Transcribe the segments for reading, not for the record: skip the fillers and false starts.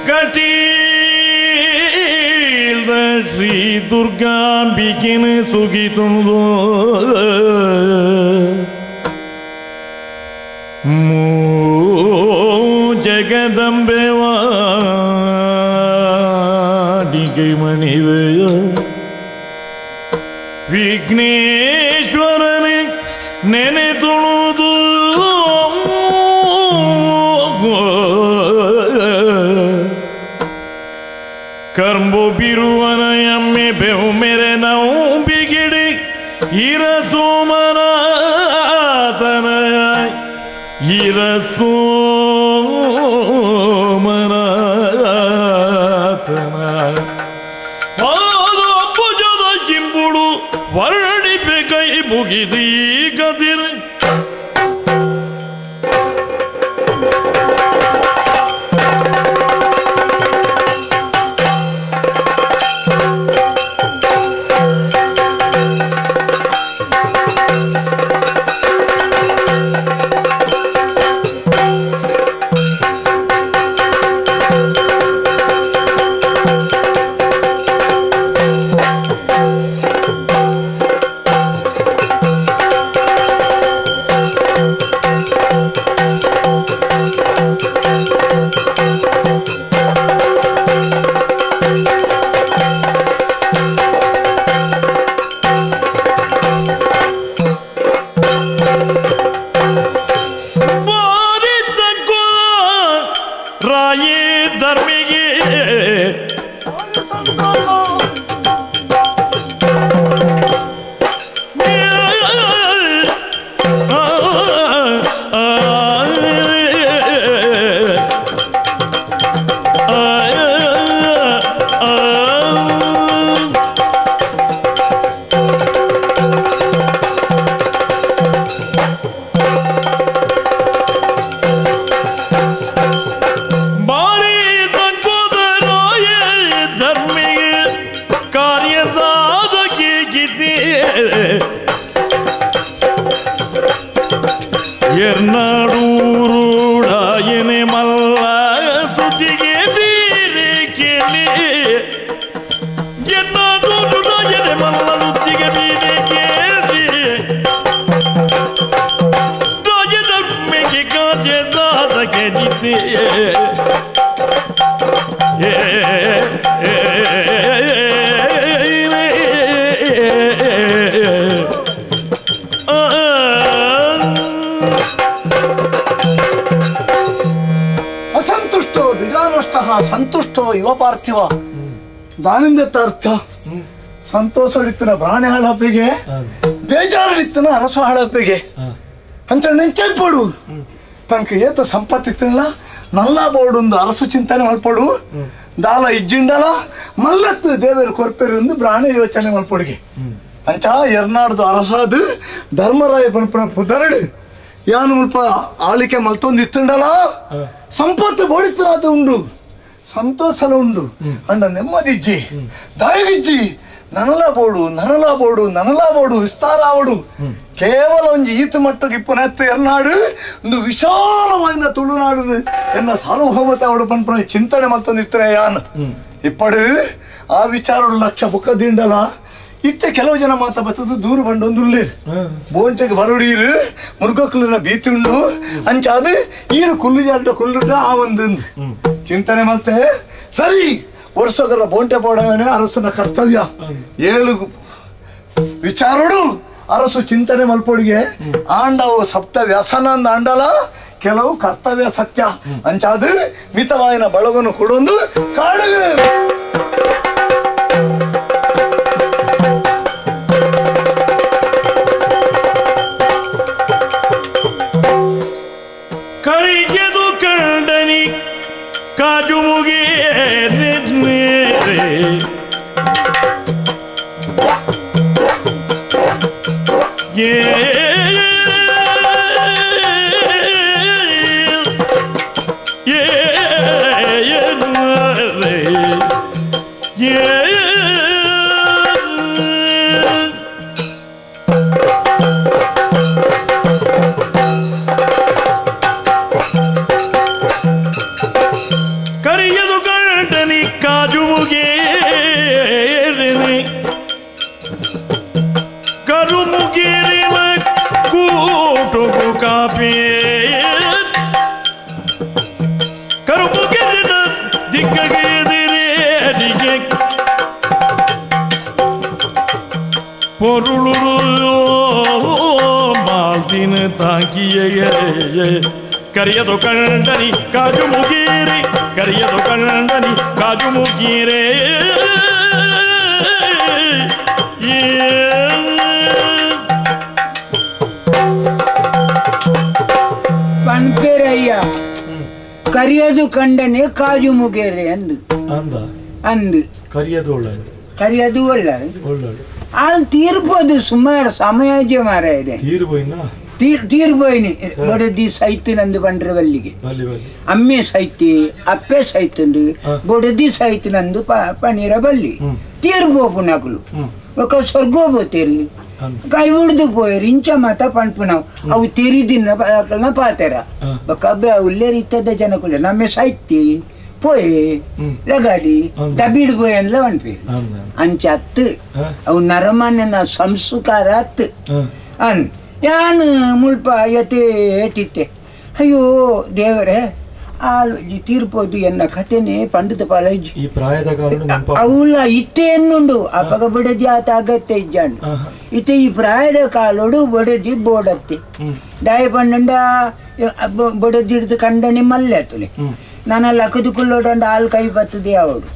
ಕಟೀಲ್ದ ಶ್ರೀ ದುರ್ಗಾಂಬಿಕೆನ ಸುಗಿತುಂದು ಜಗದಂಬೆವಾಡಿಗೆ ಮಣಿದಯ ವಿಘ್ನೇಶ್ವರನ ನೆನೆ ತುಳುದು ಕರ್ಮು ಬಿರುವನ ಎಮ್ಮೆ ಬೆವು ಮೇರೆ ನಾವು ಬಿಗಿಡಿ ಇರಸೋಮನಾಥನ ಭುಜದ ಕಿಂಬುಡು ವರ್ಣಿಪೆ ಕೈ ಮುಗಿದಿ ಗದಿರ ಎರ್ನಾಡೂರುಡಾಯನೆ ಮಲ್ಲ ತುದಿಗೆ ಬೀರೆ ಕೇಳಿ ಎರ್ನಾಡೂರುಡಾಯನೆ ಮಲ್ಲ ತುದಿಗೆ ಬೀರೆ ಕೇಳಿ ರಾಜಧರ್ಮೆಗೆ ಕಾರ್ಯದಾದ ಗೆದಿತೆ ಅಸಂತುಷ್ಟೋ ದಿಗಾನಷ್ಟ ಸಂತುಷ್ಟೋ ಯುವ ಪಾರ್ಥಿವ ದಾನಿಂದೆತ್ತ ಅರ್ಥ ಸಂತೋಷ ಹಿಡಿತನ ಪ್ರಾಣಿ ಹಳಪಿಗೆ ಬೇಜಾರು ಹಿಡಿತನ ಅರಸು ಹಳಪಿಗೆ ಅಂತ ನೆಂಚಲ್ಪಡು ತನಕ ಏತ ಸಂಪತ್ತಿತ್ತಲ್ಲ ನಲ್ಲ ಬೋರ್ಡು ಅರಸು ಚಿಂತನೆ ಮಲ್ಪಡು ದಾಲ ಇಜ್ಜಿಂಡಲ ಮಲ್ಲತ್ತು ದೇವರು ಕೊರ್ಪೆರು ಪ್ರಾಣಿ ಯೋಚನೆ ಮಲ್ಪೊಡಿಗೆ ಅಂಚ ಎರ್ನಾಡ್ದು ಅರಸಾದು ಧರ್ಮರಾಯ ಪನ್ಪನ ಪುದರಡು ಯಾನು ಮುಲ್ಪ ಆಳಿಕೆ ಮಲ್ತೊಂದು ಇತ್ತುಂಡಲ ಸಂಪತ್ತು ಬೋಡಿತನಾದ ಉಂಡು ಸಂತೋಷಲ ಉಂಡು ಅಂಡ ನೆಮ್ಮದಿಜ್ಜಿ ದಯವಿಜ್ಜಿ ನನಲ ಬೋಡು ವಿಸ್ತಾರ ಆವಡು ಕೇವಲ ಒಂಜಿ ಈತ ಮಟ್ಟಕ್ಕೆ ಇಪ್ಪನೆತ್ತು ಎರ್ನಾಡು ಒಂದು ವಿಶಾಲವಾದ ತುಳುನಾಡು ಎನ್ನ ಸಾರ್ವಭೌಮತೆ ಅವಡು ಪನ್ಪನ ಚಿಂತನೆ ಮಲ್ತೊಂದಿತ್ತನೆ ಯಾನು ಇಪ್ಪಡು ಆ ವಿಚಾರಗಳು ಲಕ್ಷ ಬುಕ್ಕದಿಂಡಲ ಇತ್ತೆ ಕೆಲವು ಜನ ಮಾತ ಬತ್ತದು ದೂರ ಬಂಡೊಂದುಳ್ಳೇರು ಬೋಂಚೆಗೆ ಬರುಡೀರು ಮುರುಗಕ್ಕಲಿನ ಭೀತಿ ಉಂಡು ಅಂಚಾದು ಈರು ಕುಲ್ಲುಡ ಆ ಒಂದು ಚಿಂತನೆ ಮತ್ತೆ ಸರಿ ವರ್ಷಗರ ಬೋಂಟೆ ಪೋಡವನೇ ಅರಸನ ಕರ್ತವ್ಯ 7 ವಿಚಾರಡು ಅರಸು ಚಿಂತನೆ ಮಲ್ಪೊಡಿಗೆ ಆಂಡವು ಸಪ್ತ ವ್ಯಸನ ಅಂದ ಆಂಡಲ ಕೆಲವು ಕರ್ತವ್ಯ ಸತ್ಯ ಅಂಚಾದು ಮಿತವಾಯಿನ ಬಳಗನು ಕೊಡೊಂದು ಕಾಡು ಕರಿಗೆದು ಕಂಡನಿ ಕಾಜು ಮುಗಿ ಕರಿಯದು ಗಂಡನಿ ಕಾಜು ಮುಗೇರಿನಿ ಕರು ಮುಗೇರಿನ ಕೂಟುಗು ಕಾಪಿ ಕರು ಮುಗೇರಿನ ದಿಗ್ಗಗೇರಿಗೆ பொருளு ಮಾಲ್ದಿನ ತಾಕಿಯೇ ಕರಿಯದು ಕಂಡನಿ ಕಾಜು ಮುಗೀರಿ ಕರಿಯದು ಕಂಡನಿ ಕಾಜು ಮುಗೀರೇ ಪನ್ಪೇರಯ್ಯ ಕರಿಯದು ಕಂಡನೆ ಕಾಜು ಮುಗೇರೆ ಅಂದು ಅಂದ ಅಂದು ಕರಿಯದು ಒಳ್ಳೆದು ಕರಿಯದು ಒಳ್ಳೆ ಒಳ್ಳೆದು ಅಲ್ಲಿ ತೀರ್ಬೋದು ಸುಮಾರು ಸಮಯ ಮಾರ ಇದೆ ತೀರ್ಬೋಯ್ನ ತೀರ್ಬೋಯ್ನಿ ಬೊಡದಿ ಸೈತ್ ನಂದು ಬಂಡ್ರೆ ಬಲ್ಲಿಗೆ ಅಮ್ಮೆ ಸೈತಿ ಅಪ್ಪೆ ಸೈತುಂಡು ಬೊಡದಿ ಸೈತ್ ನಂದು ಪನೀರ ಬಲ್ಲಿ ತೀರ್ಬೋಪು ನಕಲು ఒక స్వర్గో పోతేరు కై ఉడుదు పోయారు ఇంచ మాత పంపునావు అవి తిరిదిన్న పాతారా ఒక అబ్బాయి ఉల్లేరు ఇత్తద జనకులే నమ్మే సైతి పోయి లగాడి దబిడి పోయేందులో అనిపి అంచె అత్తు అవు నరమాన్య సంస్కార అత్తు అన్ యాన్ ముల్ప యతే ఏటిtte అయ్యో దేవరే ಆಲೋಚಿ ತೀರ್ಪೋದು ಎನ್ನ ಕಥೆನೆ ಪಂಡಿತ ಪಾಲಜಿ ಈ ಪ್ರಾಯದ ಕಾರಣ ಅವಳ ಇತ್ತೆ ಎನ್ನುಂಡು ಅಪಗ ಬಡದಿ ಆತ ಅಗತ್ಯ ಇಜ್ಜಾಂಡು ಇತ್ತೆ ಈ ಪ್ರಾಯದ ಕಾಲೋಡು ಬಡದಿ ಬೋಡತ್ತೆ ದಾಯ ಪಂಡ ಬಡದಿ ಹಿಡಿದು ಕಂಡನೆ ಮಲ್ಲೆ ಆತುಲೆ ನಾನು ಲಕ್ಕದು ಕುಲ್ಲೋಡಂಡ ಹಾಲು ಕೈ ಬತ್ತದೆ ಅವಡು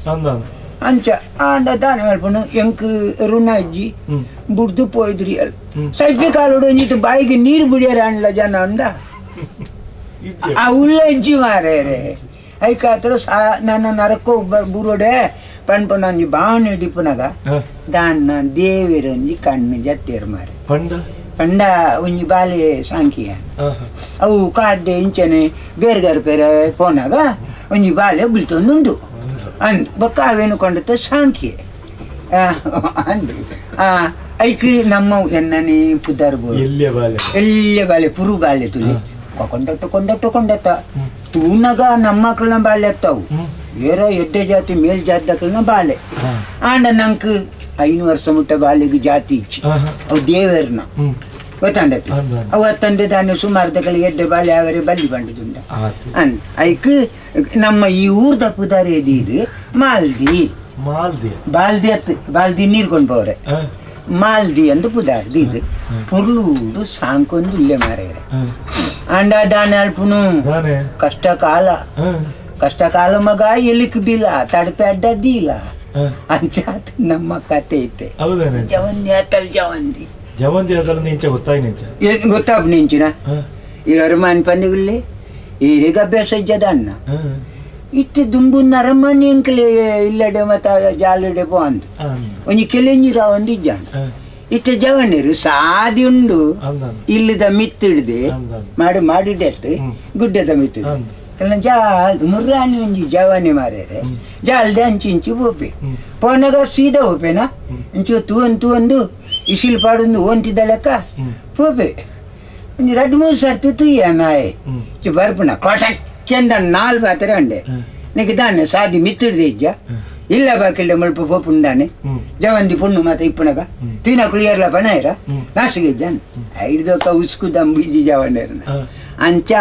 ಅಂಚ ಆಂಡ ದಾನೆ ಮಲ್ಪನು ಎಂಕ್ ರುಣ ಅಜ್ಜಿ ಬುಡ್ದು ಪೋಯ್ದ್ರಿ ಅಲ್ಲಿ ಸೈಫಿ ಕಾಲೋಡು ಒಂಜಿತ್ತು ಬಾಯಿಗೆ ನೀರು ಬಿಡಿಯಾರ ಅಣ್ಣ ಜನ ಅಂಡ ಆ ಉಳ್ಳಜ್ಜಿ ಮಾರೇರೆ ಐಕಾತ್ರ ನನ್ನ ನರಕೋ ಬುರುಡೆ ಪನ್ಪನೊಂಜಿ ಬಾವನೆ ಡಿಪುನಗ ದಾನ್ನ ದೇವಿರೊಂಜಿ ಕಣ್ಣು ಜತ್ತೇರು ಮಾರೆ ಪಂಡ ಒಂಜಿ ಬಾಲೆ ಸಾಂಕಿಯ ಅವು ಕಾಡ್ಡೆ ಇಂಚನೆ ಬೇರೆ ಬೇರೆ ಬೇರೆ ಪೋನಾಗ ಒಂಜಿ ಬಾಲೆ ಬೀಳ್ತೊಂದುಂಡು ಅಂದ್ ಬೊಕ್ಕ ಅವೇನು ಕೊಂಡತ್ತ ಸಾಂಕಿಯೆ ಅಂದ್ ಐಕಿ ನಮ್ಮ ಎನ್ನನೆ ಪುದರ್ಬೋದು ಎಲ್ಲಿಯ ಬಾಲೆ ಪುರು ಬಾಲೆ ತುಳಿ ಕೊಂಡತ್ತ ತೂನಗ ನಮ್ಮ ಮಕ್ಕಳನ್ನ ಬಾಲೆ ಎತ್ತವು ಬೇರೆ ಎಡ್ಡೆ ಜಾತಿ ಮೇಲ್ ಜಾತಿನ ಬಾಲೆ ಆಂಡ ನಂಕ್ 5 ವರ್ಷ ಮುಟ್ಟ ಬಾಲಿಗೆ ಜಾತಿ ಇಚ್ಚಿ ಅವು ದೇವರ್ನ ಗೊತ್ತಾಂಡತಿ ಅವತ್ತಂದೆ ದಾನೆ ಸುಮಾರ್ದಗಳಿಗೆ ಎಡ್ಡೆ ಬಾಲೆ ಅವರೇ ಬಲ್ಲಿ ಬಂಡದುಂಡ ಅನ್ ಐಕ್ ನಮ್ಮ ಈ ಊರ್ದ ಪುದಾರಿ ಇದು ಮಾಲ್ದಿ ಬಾಲ್ದಿ ಅತ್ತು ಬಾಲ್ದಿ ನೀರ್ ಕೊಂಡು ಹೋರೆ ಮಾಲ್ದಿ ಅಂದು ಪುದಾರ್ದಿ ಇದು ಪುರ್ಲೂಡು ಸಾಂಕೊಂದು ಇಲ್ಲೇ ಮಾರೇರೆ ಅಂಡ ದಾನೆ ಅಲ್ಪನು ಕಷ್ಟ ಕಾಲ ಮಗ ಎಲಿಕ್ ಬಿಲ್ಲ ತಡಪೆ ಅಡ್ಡದಿಲ್ಲ ಅಂಚಾತ ನಮ್ಮ ಕತೆ ಐತೆ ಜವಂದಿ ಆತಲ್ ಗೊತ್ತಾಬ್ ನಿಂಚಿನ ಇರೋರು ಮಾನ್ ಪಂದಿಗುಲ್ಲಿ ಈರಿಗ ಅಭ್ಯಾಸ ಇಜ್ಜದ ಅಣ್ಣ ಇತ್ತು ದುಂಬು ನರಮಣಿ ಅಂಕಲೆ ಇಲ್ಲಡೆ ಮತ್ತ ಜಾಲಡೆ ಪೋಂದು ಒಂಜಿ ಕೆಲೆಂಜಿರ ಒಂದು ಇಜ್ಜಾಣ ಇತ್ತೆ ಜವನರು ಸಾದಿ ಉಂಡು ಇಲ್ಲದ ಮಿತ್ತಿಡ್ದೆ ಮಾಡಿಡೆತ್ತು ಗುಡ್ಡದ ಮಿತ್ತಿಡು ಜಾಲ್ ಮುರ್ರಾಣಿ ಒಂಜಿ ಜವನಿ ಮಾರೇರೆ ಜಾಲ್ದೆ ಅಂಚಿ ಹೋಪೆ ಪೋನಾಗ ಸೀದಾ ಹೋಪೆನಾ ಇಂಚು ತೂಂದು ಇಸಿಲ್ ಪಾಡೊಂದು ಓಂತಿದ್ದ ಲೆಕ್ಕ ಹೋಪೆ ಒಂಜಿ 2-3 ಸರ್ತಿ ತುಯ್ಯ ನಾಯೆ ಬರ್ಪುನ ಕೊಟಕ್ಕೆಂದ 4 ಬಾತರ ಅಂಡೆ ನಿಗೆ ದಾನೆ ಸಾದಿ ಮಿತ್ತಿಡ್ದೆ ಇಜ್ಜ ಇಲ್ಲ ಬಾಕಿಲ್ಡೆ ಮಲ್ಪ ಪೋಪುಂದಾನೆ ಜವಂದಿ ಪುಣ್ಣು ಮಾತ ಇಪ್ಪುನಗ ತೀನ ಕುಳಿಯರ್ಲ ಪನಾಯಿರ ನಾಸಿಗೆ ಇಜ್ಜಾನ ಐದೊಕ್ಕ ಉಸ್ಕು ದಂಬಿಜಿ ಜವಂಡೇರ್ನ ಅಂಚ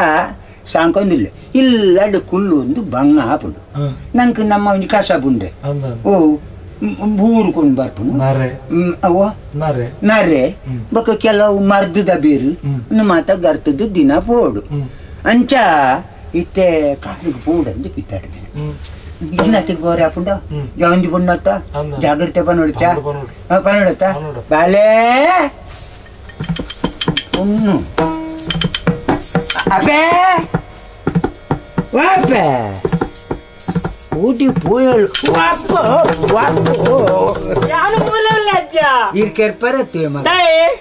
ಸಾಂಕೊಂದಿಲ್ಲ ಇಲ್ಲಡು ಕುಲ್ಲು ಒಂದು ಬಂಗ ಹಾಪುಡು ನಂಗೆ ನಮ್ಮ ಒಂಜಿ ಕಸ ಬುಂಡೆ ಓ ಬೂರ್ಕೊಂಡು ಬರ್ಪುನು ಅವ ನರೆ ಬೊಕ್ಕ ಕೆಲವು ಮರ್ದದ ಬೇರು ಮಾತ ಗರ್ತದ ದಿನ ಪೋಡು ಅಂಚ ಇತ್ತೆ ಕಾಲಿಗೆ ಪೋಡಂದು ಪಿತ್ತಾಡ್ದೆ ಇನ್ನತ್ತಿಗೆ ಬೋರೆ ಹಾಪುಂಡ ಜವಂದಿ ಪುಣ್ಣತ್ತ ಜಾಗ್ರತೆ ಪನೋಡತ್ತ ಬಾಲೇ ಪುಣ್ಣು ಅಪೇ ವಾಪೆ ಊಟಿ ಪೋಯಳು ಕೆರ್ಪರತ್ತೆ